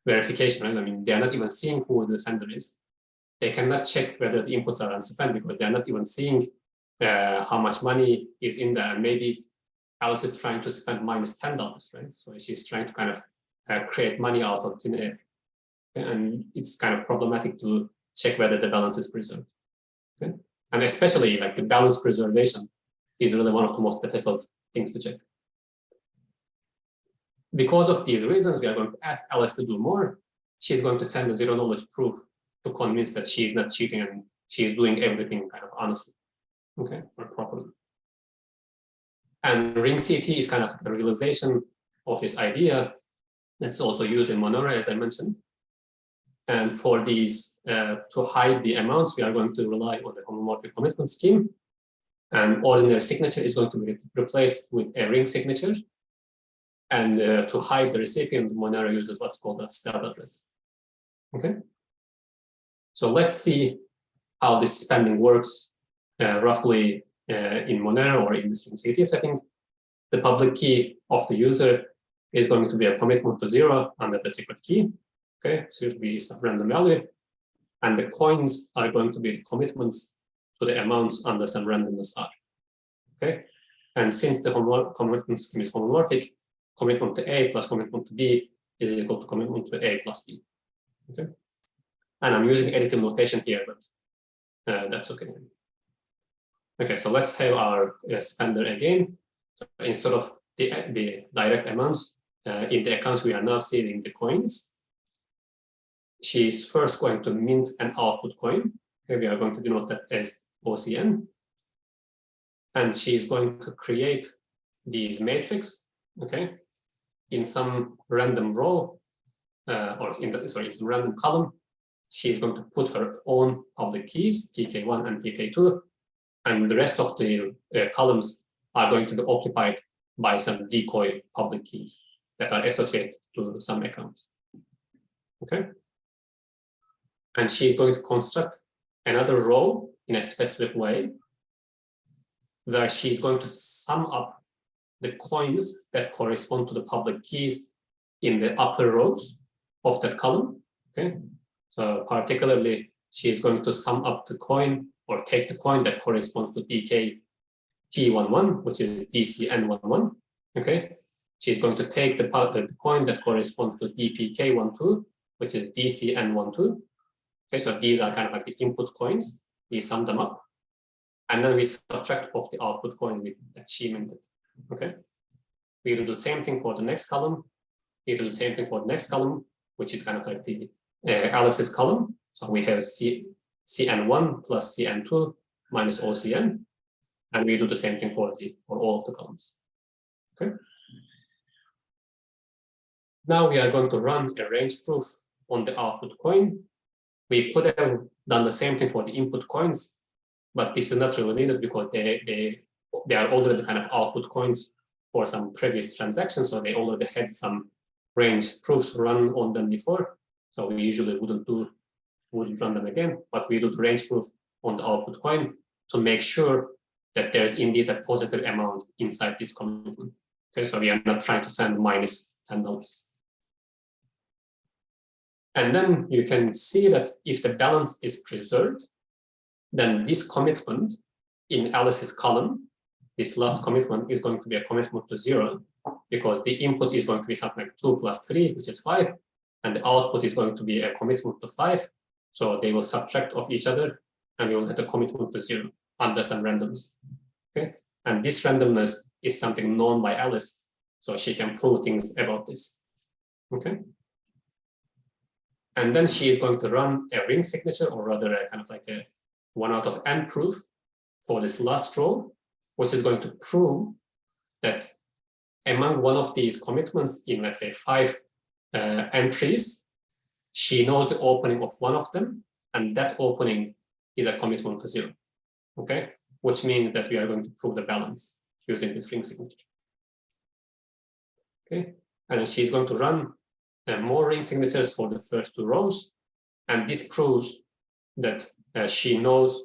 verification, right? I mean, they are not even seeing who the sender is. They cannot check whether the inputs are unspent because they are not even seeing how much money is in there. And maybe Alice is trying to spend minus $10, right? So she's trying to kind of create money out of thin air. And it's kind of problematic to check whether the balance is preserved. Okay? And especially like the balance preservation is really one of the most difficult things to check. Because of these reasons, we are going to ask Alice to do more. She's going to send a zero-knowledge proof to convince that she is not cheating and she is doing everything kind of honestly, okay, or properly. And ring CT is kind of a realization of this idea that's also used in Monero, as I mentioned. And for these, to hide the amounts, we are going to rely on the homomorphic commitment scheme. And ordinary signature is going to be replaced with a ring signature. And to hide the recipient, Monero uses what's called a stub address. Okay. So let's see how this spending works roughly in Monero or in the string CT setting. The public key of the user is going to be a commitment to 0 under the secret key. Okay, so it will be some random value. And the coins are going to be commitments to the amounts under some randomness R. Okay, and since the commitment scheme is homomorphic, commitment to A plus commitment to B is equal to commitment to A plus B. Okay, and I'm using additive notation here, but that's okay. Okay, so let's have our spender again. So instead of the direct amounts in the accounts, we are now saving the coins. She's first going to mint an output coin. Okay, we are going to denote that as OCN. And she's going to create these matrix, okay, in some random row, or in some random column. She's going to put her own public keys, PK1 and PK2, and the rest of the columns are going to be occupied by some decoy public keys that are associated to some accounts. Okay. And she's going to construct another row in a specific way where she's going to sum up the coins that correspond to the public keys in the upper rows of that column. Okay, so particularly she's going to sum up the coin or take the coin that corresponds to DK P11, which is DCN11. Okay, she's going to take the coin that corresponds to DPK12, which is DCN12. Okay, so these are kind of like the input coins. We sum them up, and then we subtract off the output coin that she minted. Okay, we do the same thing for the next column. We do the same thing for the next column, which is kind of like the Alice's column. So we have CN1 plus CN2 minus OCN, and we do the same thing for all of the columns. Okay. Now we are going to run a range proof on the output coin. We could have done the same thing for the input coins, but this is not really needed because they are already kind of output coins for some previous transactions, so they already had some range proofs run on them before. So we usually wouldn't run them again, but we do the range proof on the output coin to make sure that there's indeed a positive amount inside this commitment. Okay, so we are not trying to send minus $10. And then you can see that if the balance is preserved, then this commitment in Alice's column, this last commitment is going to be a commitment to 0, because the input is going to be something like 2 plus 3, which is 5, and the output is going to be a commitment to 5. So they will subtract of each other, and we will get a commitment to 0 under some randomness. Okay, and this randomness is something known by Alice, so she can prove things about this. Okay, and then she is going to run a ring signature, or rather a kind of like a 1 out of n proof for this last row, which is going to prove that among one of these commitments in, let's say, 5 entries, she knows the opening of one of them, and that opening is a commitment to 0. Okay, which means that we are going to prove the balance using this ring signature. Okay, and then she's going to run more ring signatures for the first 2 rows, and this proves that she knows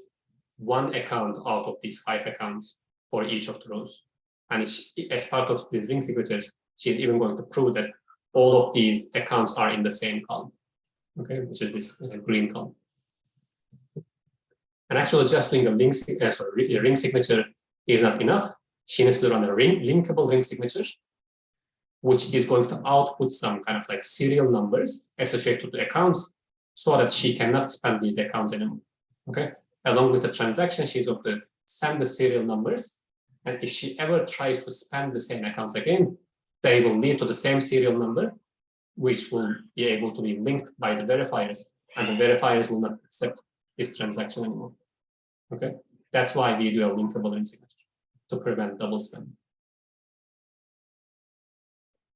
one account out of these 5 accounts for each of the rows. And as part of these ring signatures, she's even going to prove that all of these accounts are in the same column, okay, which is this green column. And actually, just doing a ring signature is not enough. She needs to run a linkable ring signature, which is going to output some kind of like serial numbers associated to accounts, so that she cannot spend these accounts anymore. Okay, along with the transaction, she's going to send the serial numbers, and if she ever tries to spend the same accounts again, they will lead to the same serial number, which will be able to be linked by the verifiers, and the verifiers will not accept this transaction anymore. Okay, that's why we do a linkable ring signature, to prevent double spend.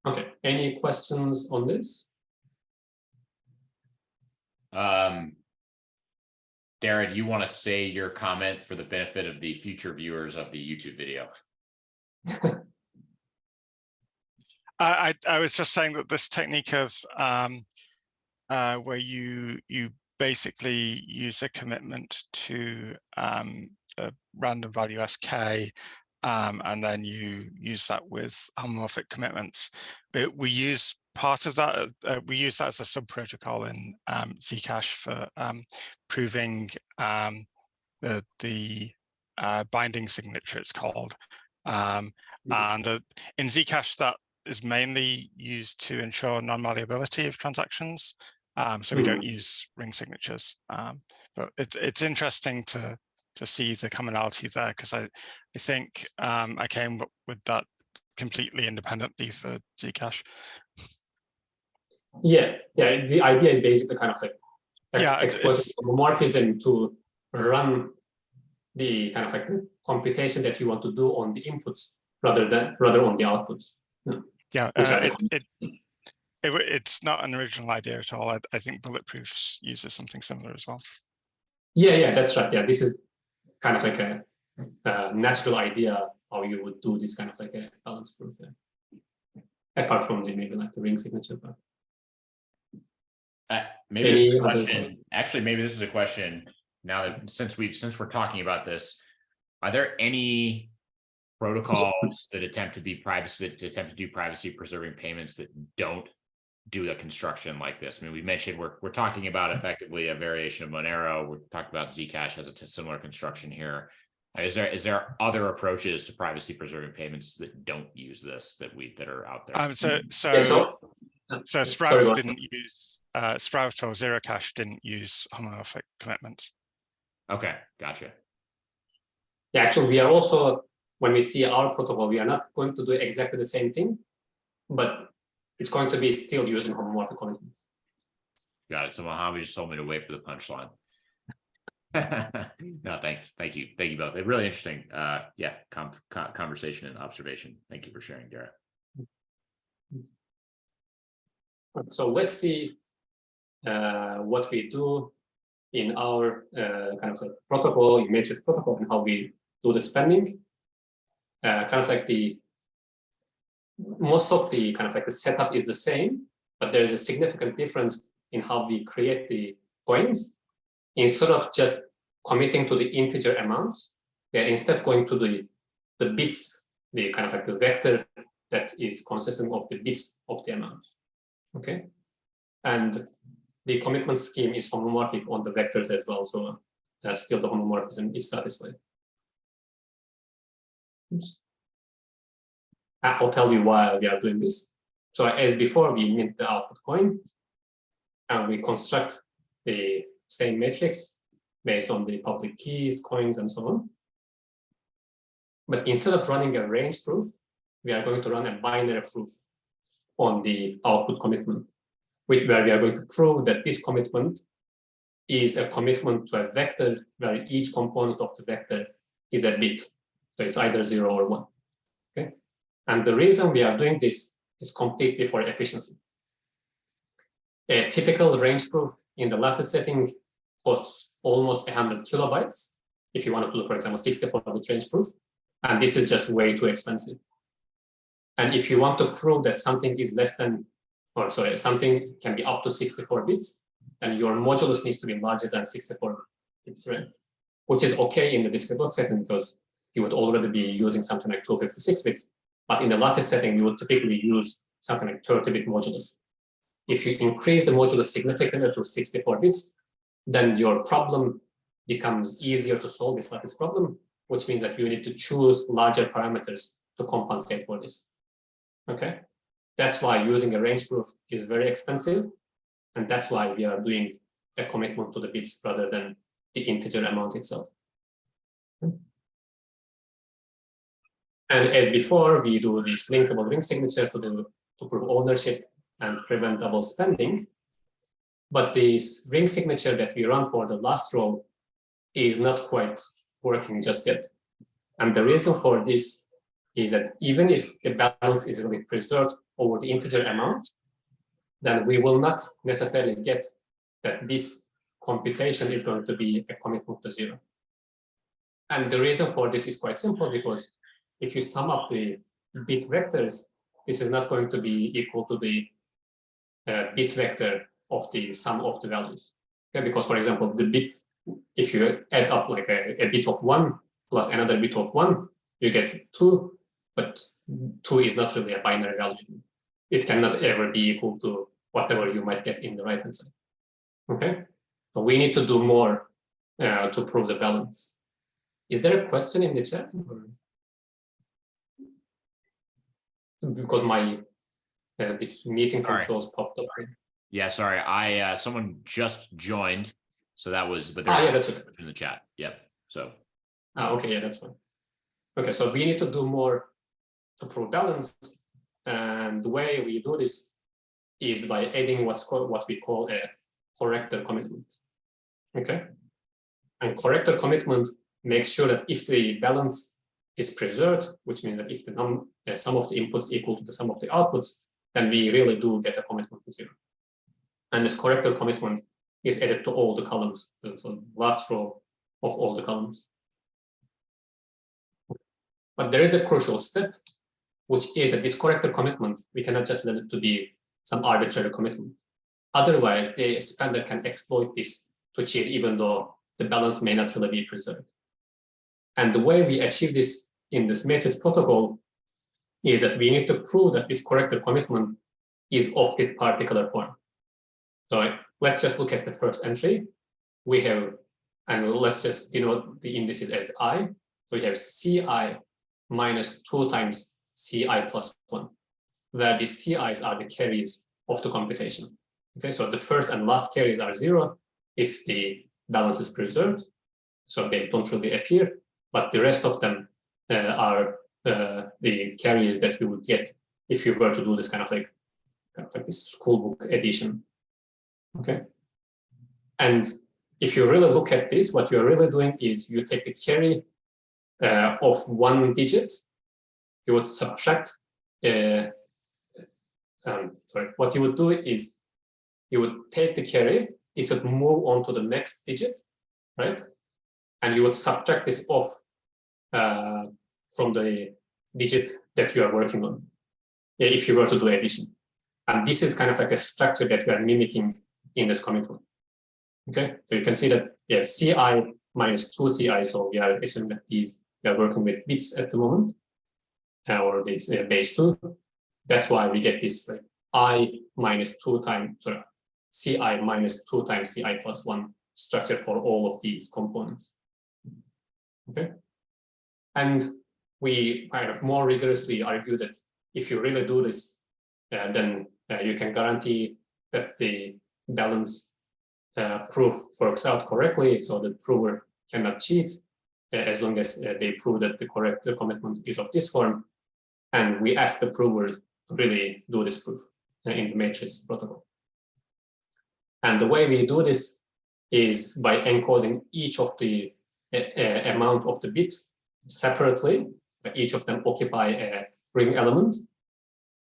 Okay, any questions on this? Dara, do you want to say your comment for the benefit of the future viewers of the YouTube video? I was just saying that this technique of where you basically use a commitment to a random value sk, and then you use that with homomorphic commitments. We use part of that. We use that as a sub protocol in Zcash for proving the binding signature, it's called. And in Zcash, that is mainly used to ensure non-malleability of transactions. So we don't use ring signatures, but it's interesting to see the commonality there, because I think I came up with that completely independently for Zcash. Yeah, the idea is basically kind of like exploiting homomorphism to run the kind of like the computation that you want to do on the inputs rather on the outputs. Yeah, it's not an original idea at all. I think Bulletproofs uses something similar as well. Yeah, that's right. Yeah, this is kind of like a natural idea how you would do this kind of like a balance proof. Yeah. Apart from maybe like the ring signature part. Maybe this is a question. Actually, maybe this is a question. Now that since we're talking about this, are there any protocols that attempt to do privacy preserving payments that don't do a construction like this? I mean, we mentioned we're talking about effectively a variation of Monero. We're talking about Zcash has a similar construction here. Is there other approaches to privacy preserving payments that don't use this that are out there? So Sprout didn't use Sprout or ZeroKash didn't use homomorphic commitments. Okay, gotcha. Yeah, actually, we are also, when we see our protocol, we are not going to do exactly the same thing, but it's going to be still using homomorphic commitments. Got it. So Muhammad just told me to wait for the punchline. No, thanks. Thank you both. It's really interesting. Conversation and observation. Thank you for sharing, Dara. So let's see what we do in our kind of like protocol, matrix protocol, and how we do the spending. Kind of like most of the kind of like the setup is the same, but there is a significant difference in how we create the coins. Instead of just committing to the integer amounts, they're instead going to the bits, the kind of like the vector that is consistent of the bits of the amount. Okay, and the commitment scheme is homomorphic on the vectors as well, so still the homomorphism is satisfied. Oops. I'll tell you why we are doing this. So as before, we mint the output coin, and we construct the same matrix based on the public keys, coins, and so on. But instead of running a range proof, we are going to run a binary proof on the output commitment, where we are going to prove that this commitment is a commitment to a vector where each component of the vector is a bit. So it's either 0 or 1. Okay? And the reason we are doing this is completely for efficiency. A typical range proof in the lattice setting costs almost 100 kilobytes if you want to do, for example, 64-bit range proof. And this is just way too expensive. And if you want to prove that something is less than, or sorry, something can be up to 64 bits, then your modulus needs to be larger than 64 bits, right? Which is okay in the discrete block setting because you would already be using something like 256 bits. But in the lattice setting, you would typically use something like 30-bit modulus. If you increase the modulus significantly to 64 bits, then your problem becomes easier to solve, this lattice problem, which means that you need to choose larger parameters to compensate for this. Okay, that's why using a range proof is very expensive, and that's why we are doing a commitment to the bits rather than the integer amount itself. And as before, we do this linkable ring signature to prove ownership and prevent double spending. But this ring signature that we run for the last row is not quite working just yet. And the reason for this is that even if the balance is really preserved over the integer amount, then we will not necessarily get that this computation is going to be a commitment to 0. And the reason for this is quite simple, because if you sum up the bit vectors, this is not going to be equal to the bit vector of the sum of the values. Okay? Because, for example, the bit, if you add up like a bit of 1 plus another bit of 1, you get 2, but 2 is not really a binary value. It cannot ever be equal to whatever you might get in the right-hand side. Okay, so we need to do more to prove the balance. Is there a question in the chat? Because my this meeting controls popped up. Yeah, sorry. Someone just joined, so that was. But yeah, that's okay. In the chat. Yep. So. Okay, yeah, that's fine. Okay, so we need to do more to prove balance, and the way we do this is by adding what we call a corrector commitment. Okay, and corrector commitment makes sure that if the balance is preserved, which means that if the sum of the inputs equal to the sum of the outputs, then we really do get a commitment to 0. And this corrector commitment is added to all the columns, so last row of all the columns. But there is a crucial step, which is that this corrector commitment, we cannot just let it to be some arbitrary commitment. Otherwise, the spender can exploit this to cheat, even though the balance may not really be preserved. And the way we achieve this in this matrix protocol is that we need to prove that this corrector commitment is of its particular form. So let's just look at the first entry. We have, and let's just denote the indices as I. So we have Ci minus 2 times Ci plus 1, where the Ci's are the carries of the computation. Okay, so the first and last carries are 0 if the balance is preserved, so they don't really appear, but the rest of them are the carries that you would get if you were to do this kind of like this schoolbook addition. Okay, and if you really look at this, what you're really doing is you take the carry of 1 digit, you would subtract. What you would do is you would take the carry, this would move on to the next digit, right? And you would subtract this off from the digit that you are working on, if you were to do addition. And this is kind of like a structure that we are mimicking in this commitment. Okay, so you can see that we have Ci minus 2 Ci, so we are assuming that we are working with bits at the moment, or this base 2. that's why we get this like I minus 2 times, sorry, Ci minus 2 times Ci plus 1 structure for all of these components. Okay. And we kind of more rigorously argue that if you really do this, then you can guarantee that the balance proof works out correctly, so the prover cannot cheat as long as they prove that the commitment is of this form. And we ask the prover to really do this proof in the matrix protocol. And the way we do this is by encoding each of the amount of the bits separately. Each of them occupy a ring element,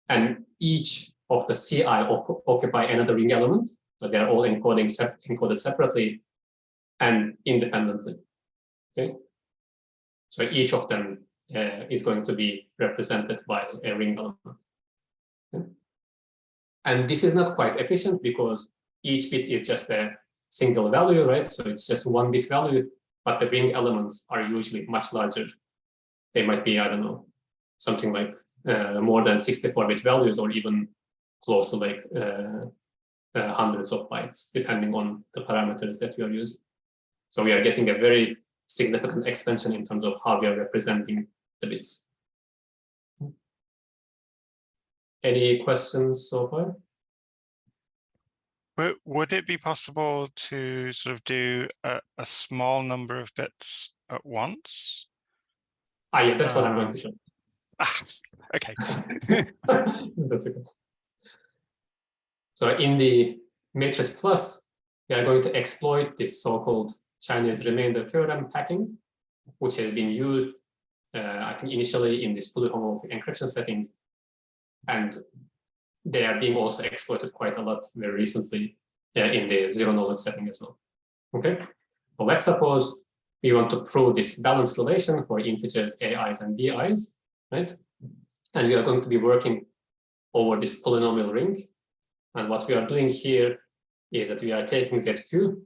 and each of the Ci occupy another ring element. So they're all encoded separately and independently. Okay. So each of them is going to be represented by a ring element. Okay. And this is not quite efficient because each bit is just a single value, right? So it's just 1 bit value, but the ring elements are usually much larger. They might be, I don't know, something like more than 64-bit values, or even close to like hundreds of bytes, depending on the parameters that you are using. So we are getting a very significant expansion in terms of how we are representing the bits. Any questions so far? Would it be possible to sort of do a small number of bits at once? Yeah, that's what I'm going to show. Okay. That's okay. So in the matrix plus, we are going to exploit this so-called Chinese remainder theorem packing, which has been used, I think, initially in this fully homomorphic encryption setting. And they are being also exploited quite a lot very recently in the zero-knowledge setting as well. Okay, so let's suppose we want to prove this balance relation for integers ai's and bi's, right? And we are going to be working over this polynomial ring. And what we are doing here is that we are taking ZQ,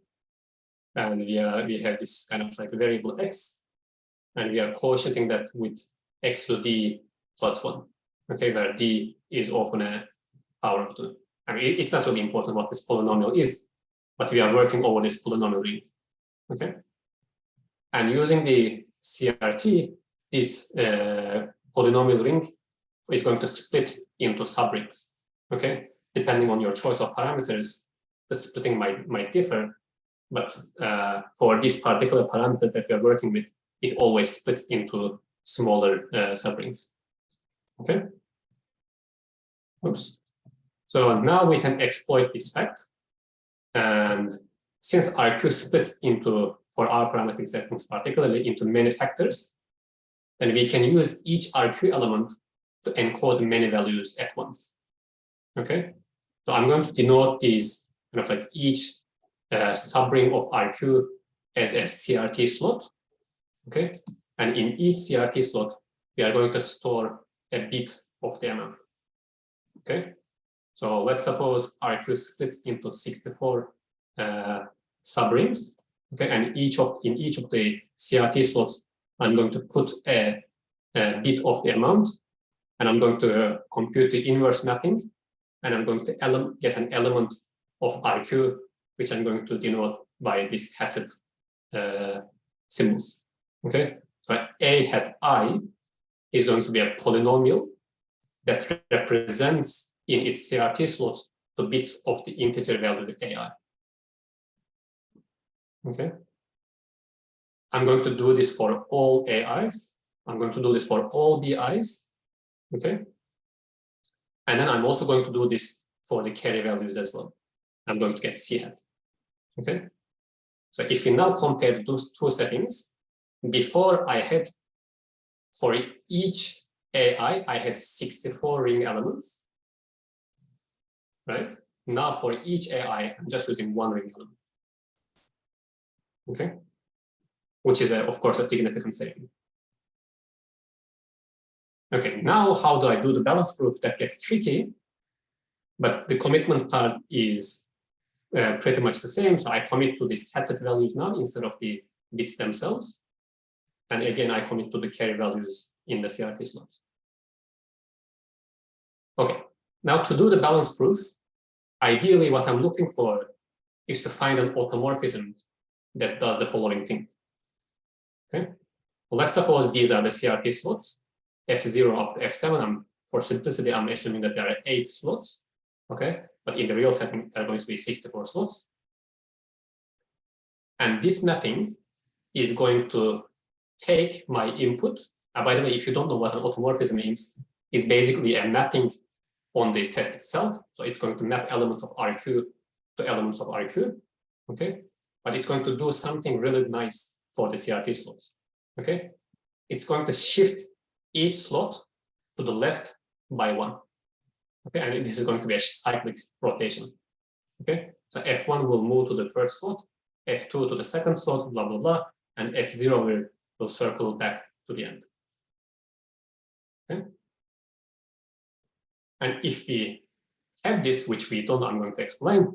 and we have this kind of like variable x, and we are quotienting that with x to d plus 1. Okay, where d is often a power of 2. I mean, it's not really important what this polynomial is, but we are working over this polynomial ring. Okay, and using the CRT, this polynomial ring is going to split into subrings. Okay, depending on your choice of parameters, the splitting might differ, but for this particular parameter that we are working with, it always splits into smaller subrings. Okay. Oops. So now we can exploit this fact. And since RQ splits into, for our parametric settings particularly, into many factors, then we can use each RQ element to encode many values at once. Okay. So I'm going to denote these kind of like each subring of RQ as a CRT slot. Okay. And in each CRT slot, we are going to store a bit of the amount. Okay. So let's suppose RQ splits into 64 subrings. Okay. And in each of the CRT slots, I'm going to put a bit of the amount, and I'm going to compute the inverse mapping, and I'm going to get an element of RQ, which I'm going to denote by these hatted symbols. Okay, so A hat I is going to be a polynomial that represents in its CRT slots the bits of the integer value AI. Okay, I'm going to do this for all AIs. I'm going to do this for all BIs. Okay, and then I'm also going to do this for the carry values as well. I'm going to get C hat. Okay, so if we now compare those two settings, before I had, for each AI, I had 64 ring elements, right? Now for each AI, I'm just using 1 ring element. Okay, which is, of course, a significant saving. Okay, now how do I do the balance proof? That gets tricky, but the commitment part is pretty much the same. So I commit to these hatted values now instead of the bits themselves. And again, I commit to the carry values in the CRT slots. Okay, now to do the balance proof, ideally what I'm looking for is to find an automorphism that does the following thing. Okay, well, let's suppose these are the CRT slots, F0 up to F7. For simplicity, I'm assuming that there are 8 slots. Okay, but in the real setting, there are going to be 64 slots. And this mapping is going to take my input. By the way, if you don't know what an automorphism means, it's basically a mapping on the set itself. So it's going to map elements of RQ to elements of RQ. Okay, but it's going to do something really nice for the CRT slots. Okay, it's going to shift each slot to the left by 1. Okay, and this is going to be a cyclic rotation. Okay, so F1 will move to the first slot, F2 to the second slot, blah, blah, blah, and F0 will circle back to the end. Okay, and if we have this, which we don't, I'm going to explain,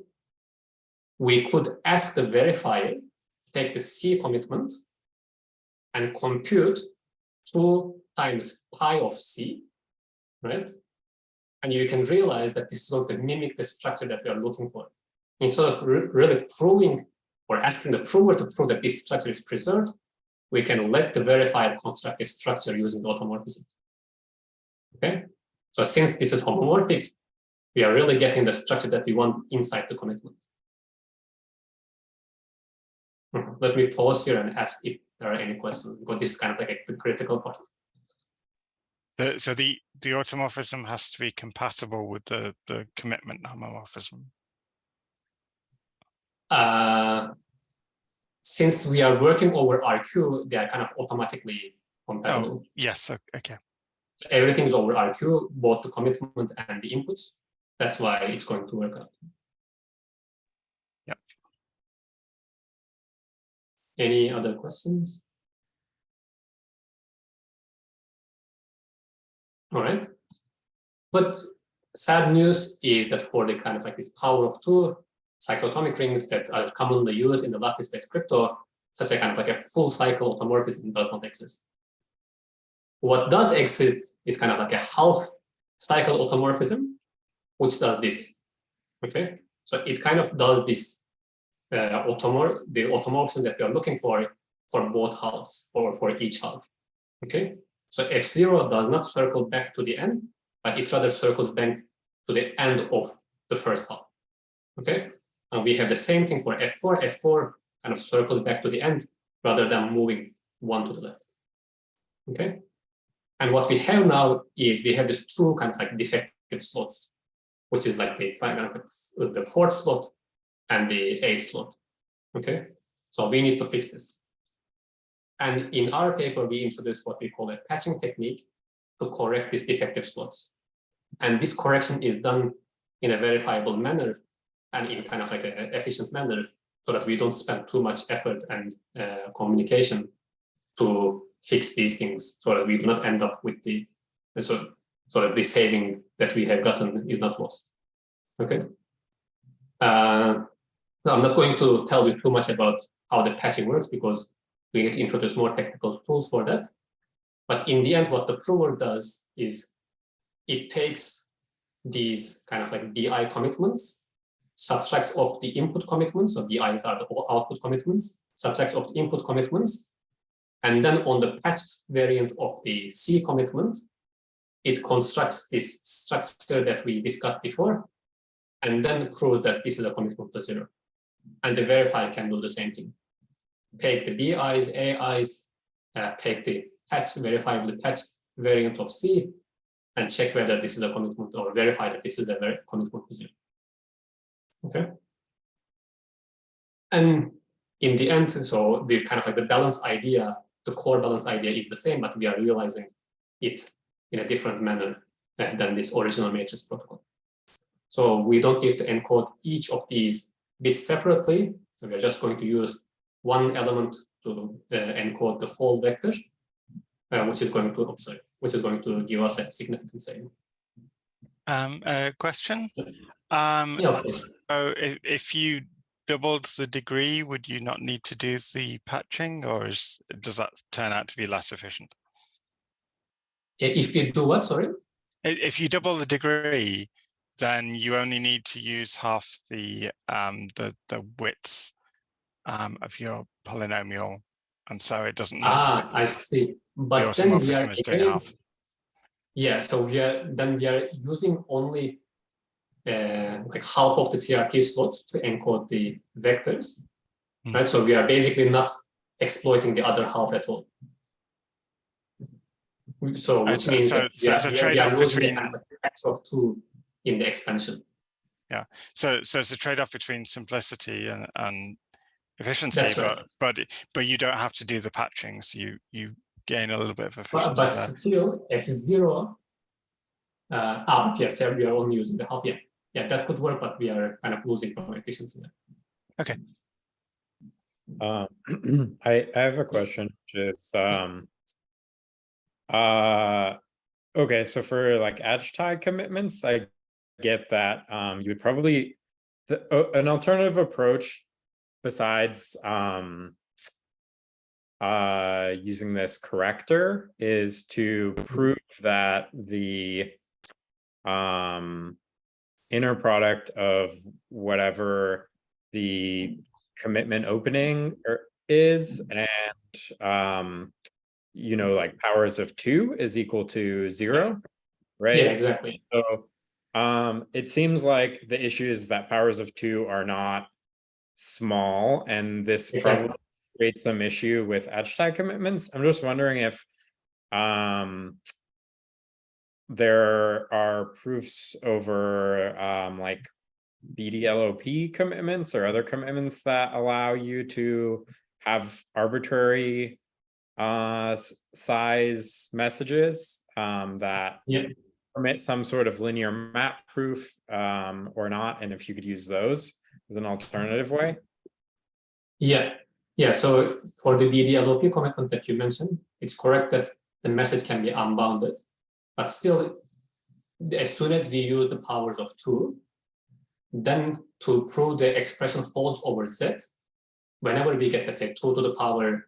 we could ask the verifier to take the C commitment and compute 2 times pi of C, right? And you can realize that this is going to mimic the structure that we are looking for. Instead of really proving or asking the prover to prove that this structure is preserved, we can let the verifier construct a structure using the automorphism. Okay, so since this is homomorphic, we are really getting the structure that we want inside the commitment. Let me pause here and ask if there are any questions, because this is kind of like a critical part. So the automorphism has to be compatible with the commitment homomorphism. Since we are working over RQ, they are kind of automatically compatible. Oh, yes, okay. Everything is over RQ, both the commitment and the inputs. That's why it's going to work out. Yep. Any other questions? All right. But sad news is that for the kind of like this power of 2 cyclotomic rings that are commonly used in the lattice-based crypto, such a kind of like a full cycle automorphism does not exist. What does exist is kind of like a half cycle automorphism, which does this. Okay, so it kind of does this the automorphism that we are looking for both halves or for each half. Okay, so F0 does not circle back to the end, but it rather circles back to the end of the first half. Okay, and we have the same thing for F4. F4 kind of circles back to the end rather than moving 1 to the left. Okay, and what we have now is we have these 2 kind of like defective slots, which is like the 4th slot and the 8th slot. Okay, so we need to fix this. And in our paper, we introduced what we call a patching technique to correct these defective slots. And this correction is done in a verifiable manner and in kind of like an efficient manner, so that we don't spend too much effort and communication to fix these things, so that we do not end up with the so that the saving that we have gotten is not lost. Okay. Now I'm not going to tell you too much about how the patching works, because we need to introduce more technical tools for that. But in the end, what the prover does is it takes these kind of like BI commitments, subtracts off the input commitments, so BIs are the output commitments, subtracts off the input commitments, and then on the patched variant of the C commitment, it constructs this structure that we discussed before, and then proves that this is a commitment to 0. And the verifier can do the same thing. Take the BIs, AIs, take the verifiably patched variant of C, and check whether this is a commitment, or verify that this is a commitment to 0. Okay. And in the end, so the kind of like the balance idea, the core balance idea is the same, but we are realizing it in a different manner than this original matrix protocol. So we don't need to encode each of these bits separately. So we're just going to use one element to encode the whole vector, which is going to give us a significant saving. A question. Yeah, so if you doubled the degree, would you not need to do the patching, or does that turn out to be less efficient? If you do what, sorry? if you double the degree, then you only need to use half the width of your polynomial, and so it doesn't matter. Ah, I see. The But then we are automorphism is doing again, half. yeah. So we are using only like half of the CRT slots to encode the vectors, right? So we are basically not exploiting the other half at all. So which means that it's a trade-off between the factor of 2 in the expansion. Yeah, so it's a trade-off between simplicity and efficiency. That's right. But you don't have to do the patching, so you gain a little bit of efficiency But there. still, F0. But yes, we are only using the half. Yeah, that could work, but we are kind of losing from efficiency there. Okay. I have a question, which is okay, so for like edge tag commitments, I get that you would probably an alternative approach besides using this corrector is to prove that the inner product of whatever the commitment opening is and you know, like powers of 2 is equal to 0, right? Yeah, exactly. So it seems like the issue is that powers of 2 are not small, and this probably creates some issue with edge tag commitments. I'm just wondering if there are proofs over like BDLOP commitments or other commitments that allow you to have arbitrary size messages that permit some sort of linear map proof or not, and if you could use those as an alternative way. Yeah. So for the BDLOP commitment that you mentioned, it's correct that the message can be unbounded, but still, as soon as we use the powers of 2, then to prove the expression holds over Z, whenever we get, let's say, 2 to the power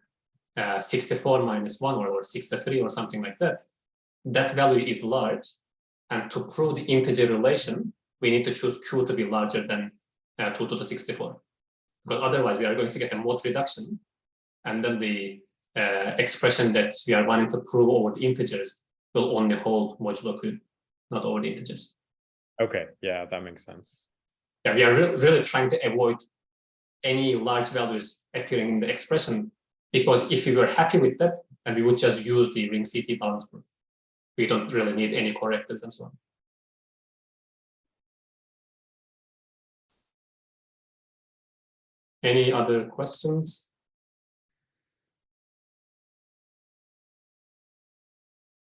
64 minus 1 or 63 or something like that, that value is large. And to prove the integer relation, we need to choose Q to be larger than 2 to the 64. Because otherwise we are going to get a mode reduction. And then the expression that we are wanting to prove over the integers will only hold modulo Q, not over the integers. Okay, yeah, that makes sense. Yeah, we are really trying to avoid any large values appearing in the expression, because if we were happy with that, then we would just use the ring CT balance proof. We don't really need any correctors and so on. Any other questions?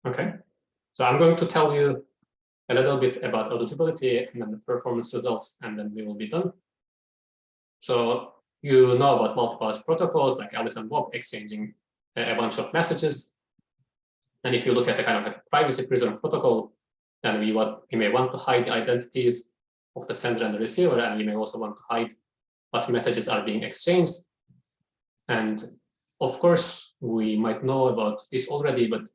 Okay, so I'm going to tell you a little bit about auditability and then the performance results, and then we will be done. So you know about multi-pass protocols like Alice and Bob exchanging a bunch of messages. And if you look at the kind of like privacy preserving protocol, then we may want to hide the identities of the sender and the receiver, and we may also want to hide what messages are being exchanged. And of course, we might know about this already, but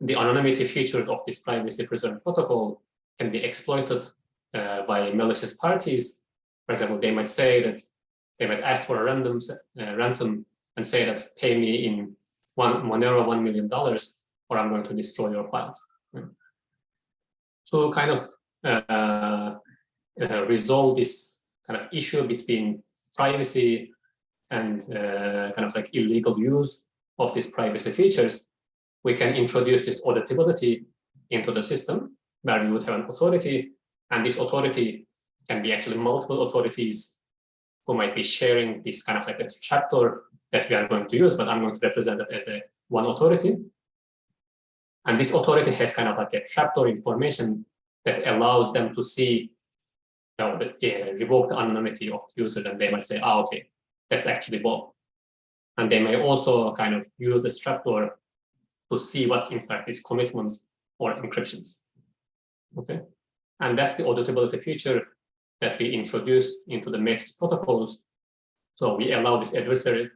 the anonymity features of this privacy preserving protocol can be exploited by malicious parties. For example, they might say that they might ask for a random ransom and say that pay me in Monero $1 million, or I'm going to destroy your files. So kind of resolve this kind of issue between privacy and kind of like illegal use of these privacy features, we can introduce this auditability into the system where we would have an authority, and this authority can be actually multiple authorities who might be sharing this kind of like a trapdoor that we are going to use, but I'm going to represent it as one authority. And this authority has kind of like a trapdoor information that allows them to see, revoke the anonymity of the users, and they might say, okay, that's actually Bob. And they may also kind of use this trapdoor to see what's inside these commitments or encryptions. Okay, and that's the auditability feature that we introduce into the Matrix protocols. So we allow this authority,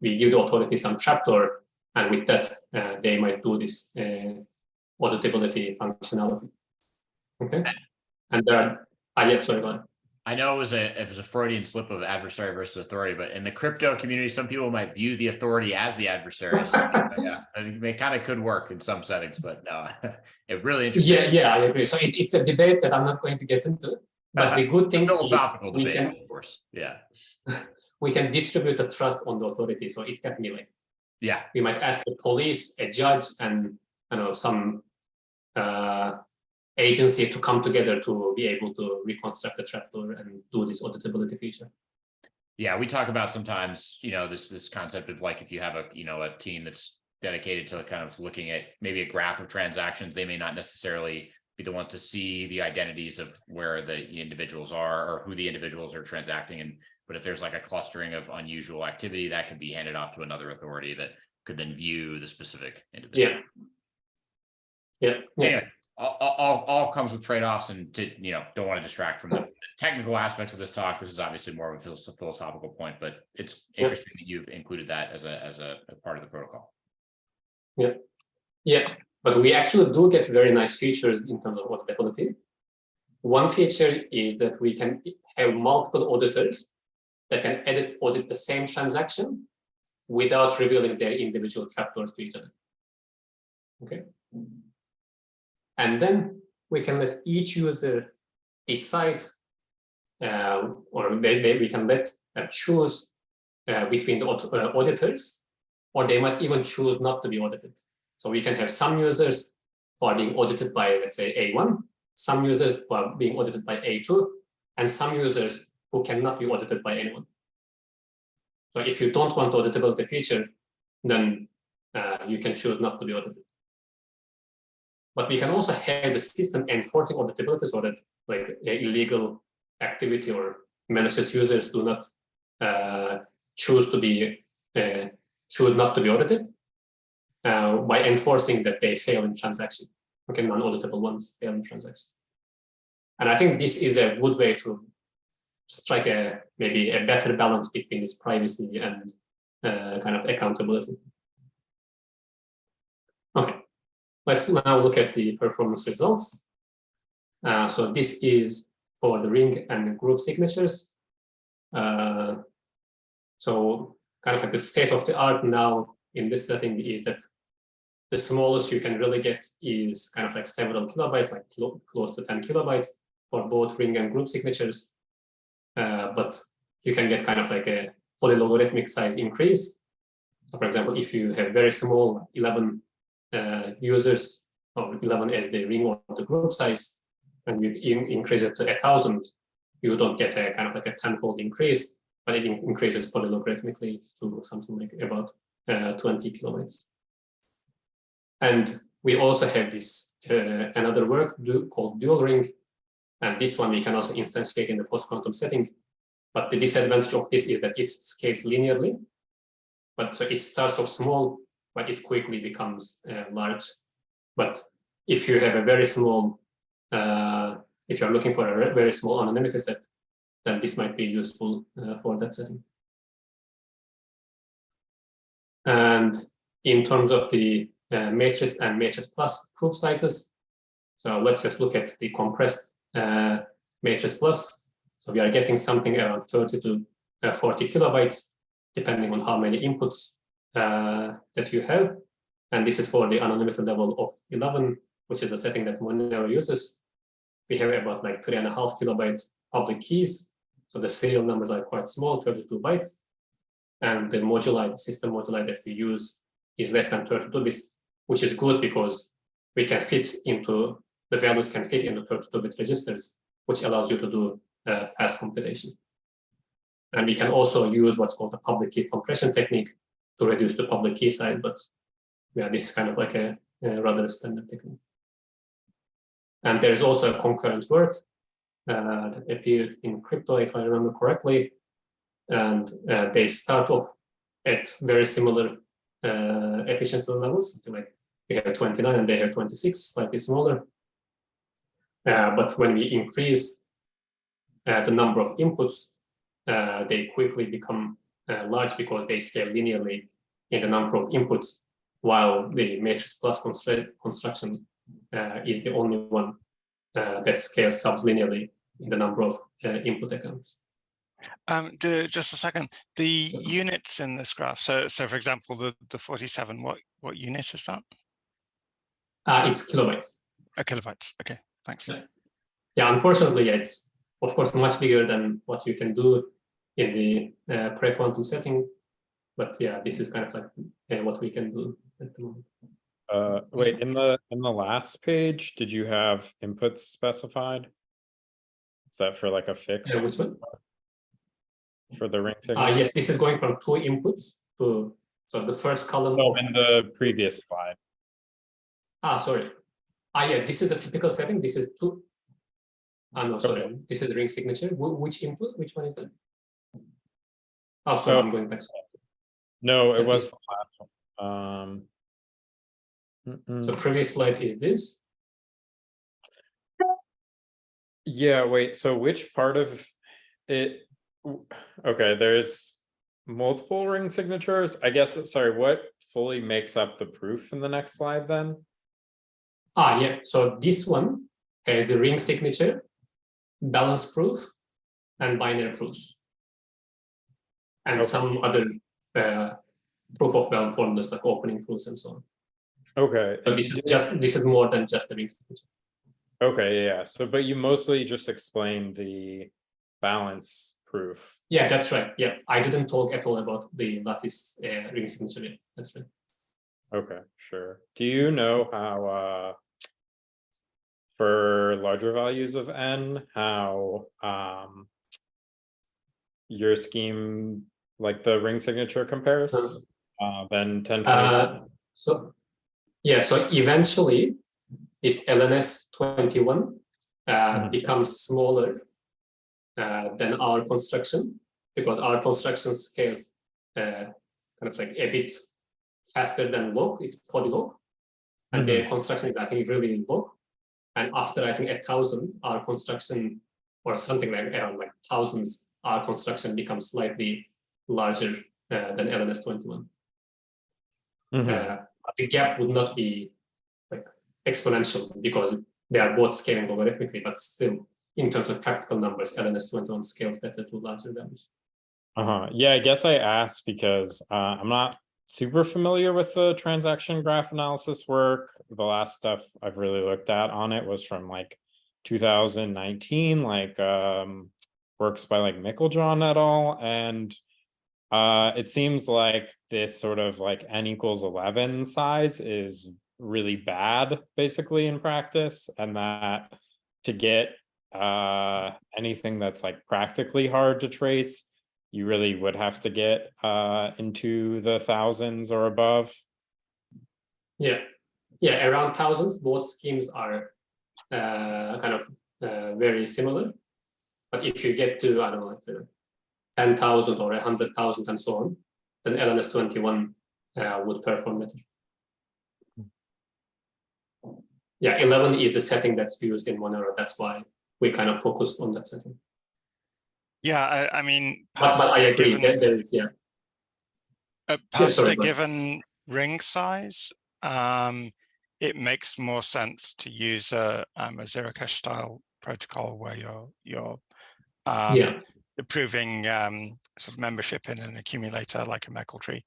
we give the authority some trapdoor, and with that, they might do this auditability functionality. Okay, and there are, yeah, sorry, go ahead. I know it was a Freudian slip of adversary versus authority, but in the crypto community, some people might view the authority as the adversary. So, yeah, it kind of could work in some settings, but no, it really interesting. Yeah, I agree. So it's a debate that I'm not going to get into. But the good thing philosophical is debate, of course. Yeah, we can distribute the trust on the authority. So it can be like, yeah, we might ask the police, a judge, and some agency to come together to be able to reconstruct the trapdoor and do this auditability feature. Yeah, we talk about sometimes, this concept of like if you have a team that's dedicated to kind of looking at maybe a graph of transactions, they may not necessarily be the one to see the identities of where the individuals are or who the individuals are transacting. But if there's like a clustering of unusual activity, that could be handed off to another authority that could then view the specific individual. Yeah. Anyway, all comes with trade-offs, and don't want to distract from the technical aspects of this talk. This is obviously more of a philosophical point, but it's interesting that you've included that as a part of the protocol. Yeah, but we actually do get very nice features in terms of auditability. One feature is that we can have multiple auditors that can audit the same transaction without revealing their individual trapdoors to each other. Okay. And then we can let each user decide, or we can let choose between the auditors, or they might even choose not to be audited. So we can have some users who are being audited by, let's say, A1, some users who are being audited by A2, and some users who cannot be audited by anyone. So if you don't want the auditability feature, then you can choose not to be audited. But we can also have the system enforcing auditability so that like illegal activity or malicious users do not choose not to be audited by enforcing that they fail in transaction. Okay, non-auditable ones fail in transaction. And I think this is a good way to strike maybe a better balance between this privacy and kind of accountability. Okay. Let's now look at the performance results. So this is for the ring and group signatures. So kind of like the state of the art now in this setting is that the smallest you can really get is kind of like several kilobytes, like close to 10 kilobytes for both ring and group signatures. But you can get kind of like a fully logarithmic size increase. So for example, if you have very small 11 users, or 11 as the ring or the group size, and you increase it to 1,000, you don't get a kind of like a 10-fold increase, but it increases polylogarithmically to something like about 20 kilobytes. And we also have this another work called dual ring, and this one we can also instantiate in the post-quantum setting. But the disadvantage of this is that it scales linearly. But so it starts off small, but it quickly becomes large. But if you have a very small, if you're looking for a very small anonymity set, then this might be useful for that setting. And in terms of the matrix and matrix plus proof sizes, so let's just look at the compressed matrix plus. So we are getting something around 30 to 40 kilobytes, depending on how many inputs that you have. And this is for the anonymity level of 11, which is the setting that Monero uses. We have about like 3.5 kilobyte public keys. So the serial numbers are quite small, 32 bytes. And the moduli, the system moduli that we use is less than 32 bits, which is good because we can fit into, the values can fit into 32-bit registers, which allows you to do fast computation. And we can also use what's called a public key compression technique to reduce the public key size, but yeah, this is kind of like a rather standard technique. And there is also a concurrent work that appeared in Crypto, if I remember correctly. And they start off at very similar efficiency levels. Like we have 29 and they have 26, slightly smaller. But when we increase the number of inputs, they quickly become large because they scale linearly in the number of inputs, while the matrix plus construction is the only one that scales sublinearly in the number of input accounts. Just a second. The units in this graph. So for example, the 47. What unit is that? It's kilobytes. Kilobytes. Okay, thanks. Yeah, unfortunately, it's of course much bigger than what you can do in the pre-quantum setting. But yeah, this is kind of like what we can do at the moment. Wait, in the last page, did you have inputs specified? Is that for like a fix? Which one? For the ring signal? Yes, this is going from 2 inputs to, so the first column. Oh, in the previous slide. Sorry. Yeah, this is the typical setting. This is 2. No, sorry. Okay. This is ring signature. Which input? Which one is that? Oh, sorry, I'm going back. No, it That was is- the last one. So previous slide is this. Yeah, wait, so which part of it? Okay, there's multiple ring signatures. I guess, sorry, what fully makes up the proof in the next slide then? Yeah, so this one has the ring signature, balance proof, and binary proofs. And Okay. some other proof of value formulas like opening proofs and so on. Okay. So this is more than just the ring signature. Okay, yeah. So, but you mostly just explained the balance proof. Yeah, that's right. Yeah, I didn't talk at all about the lattice ring signature yet. That's right. Okay, sure. Do you know how, for larger values of n, how your scheme, like the ring signature compares? Then 1024? So eventually this LNS21 becomes smaller than our construction, because our construction scales kind of like a bit faster than log. It's polylog, and their construction is, I think, really log. And after, I think, 1,000, our construction, or something like around like thousands, our construction becomes slightly larger than LNS21. The gap would not be like exponential because they are both scaling logarithmically, but still, in terms of practical numbers, LNS21 scales better to larger values. Yeah, I guess I asked because I'm not super familiar with the transaction graph analysis work. The last stuff I've really looked at on it was from like 2019, like works by like Mickeljohn et al. And it seems like this sort of like n equals 11 size is really bad basically in practice, and that to get anything that's like practically hard to trace, you really would have to get into the thousands or above. Yeah, around thousands. Both schemes are kind of very similar. But if you get to, I don't know, like 10,000 or 100,000 and so on, then LNS21 would perform better. Yeah, 11 is the setting that's used in Monero. That's why we kind of focused on that setting. Yeah, I mean, but I agree that there is, past a given ring size, it makes more sense to use a zero cache style protocol where you're approving sort of membership in an accumulator like a Merkle tree.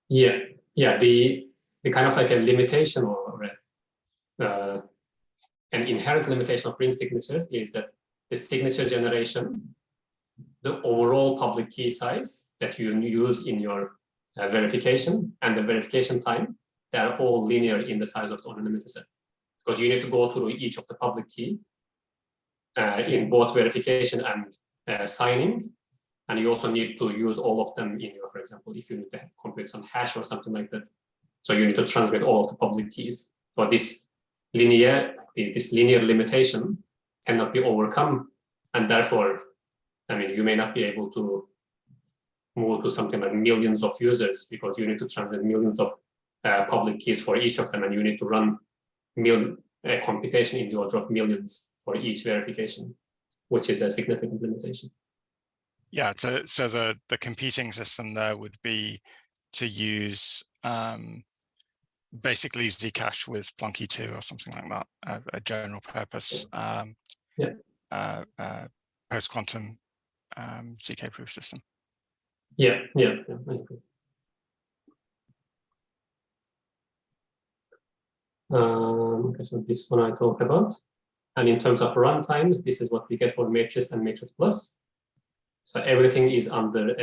Yeah, the kind of like a limitation or an inherent limitation of ring signatures is that the signature generation, the overall public key size that you use in your verification, and the verification time, they are all linear in the size of the anonymity set. Because you need to go through each of the public key in both verification and signing. And you also need to use all of them in your, for example, if you need to compute some hash or something like that. So you need to transmit all of the public keys. So this linear limitation cannot be overcome. And therefore, I mean, you may not be able to move to something like millions of users because you need to transmit millions of public keys for each of them, and you need to run computation in the order of millions for each verification, which is a significant limitation. Yeah, so the competing system there would be to use basically Zcash with Plonky 2 or something like that, a general purpose post-quantum ZK proof system. Yeah, I agree. Okay, so this one I talked about. And in terms of runtimes, this is what we get for Matrix and Matrix Plus. So everything is under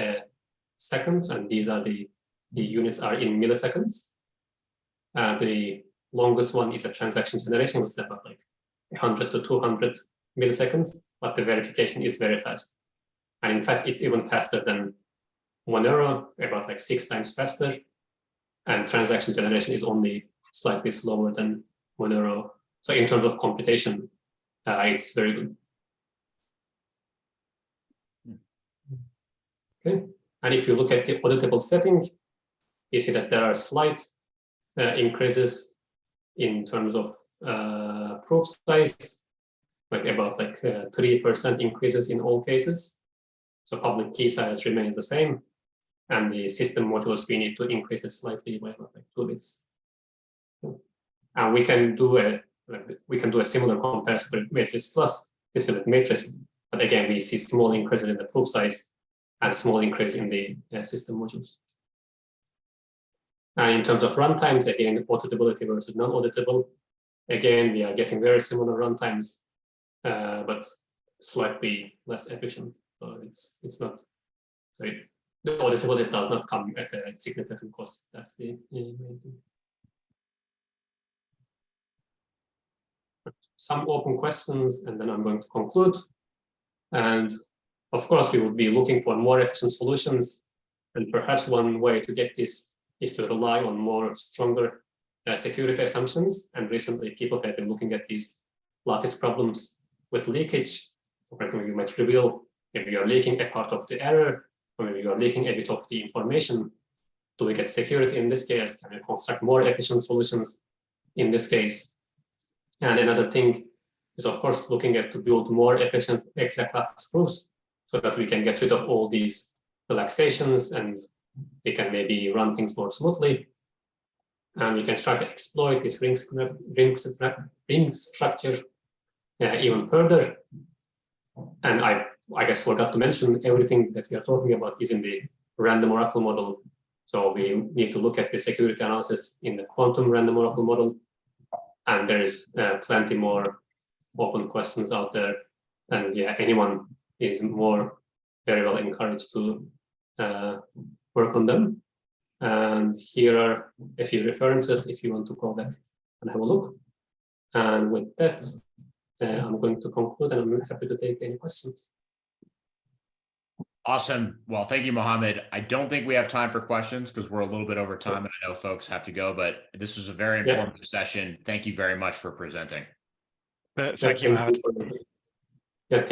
seconds, and these are the units are in milliseconds. The longest one is a transaction generation, which is about like 100 to 200 milliseconds, but the verification is very fast. And in fact, it's even faster than Monero, about like 6 times faster. And transaction generation is only slightly slower than Monero. So in terms of computation, it's very good. Okay, and if you look at the auditable setting, you see that there are slight increases in terms of proof size, like about like 3% increases in all cases. So public key size remains the same, and the system modules we need to increase it slightly by about like 2 bits. And we can do a similar comparison with Matrix Plus. This is with Matrix, but again we see small increases in the proof size and small increase in the system modules. And in terms of runtimes, again, auditability versus non-auditable, again, we are getting very similar runtimes, but slightly less efficient. So it's not, so the auditability does not come at a significant cost. That's the main thing. Some open questions, and then I'm going to conclude. And of course, we would be looking for more efficient solutions. And perhaps one way to get this is to rely on more stronger security assumptions. And recently, people have been looking at these lattice problems with leakage. For example, you might reveal if you are leaking a part of the error, or maybe you are leaking a bit of the information. Do we get security in this case? Can we construct more efficient solutions in this case? And another thing is, of course, looking at to build more efficient exact lattice proofs so that we can get rid of all these relaxations and we can maybe run things more smoothly. And we can try to exploit this ring structure even further. And I guess forgot to mention, everything that we are talking about is in the random oracle model. So we need to look at the security analysis in the quantum random oracle model. And there is plenty more open questions out there. And yeah, anyone is very well encouraged to work on them. And here are a few references if you want to go back and have a look. And with that, I'm going to conclude, and I'm happy to take any questions. Awesome. Well, thank you, Mohammed. I don't think we have time for questions because we're a little bit over time and I know folks have to go, but this was a very informative session. Thank you very much for presenting. Thank you, Mohammed.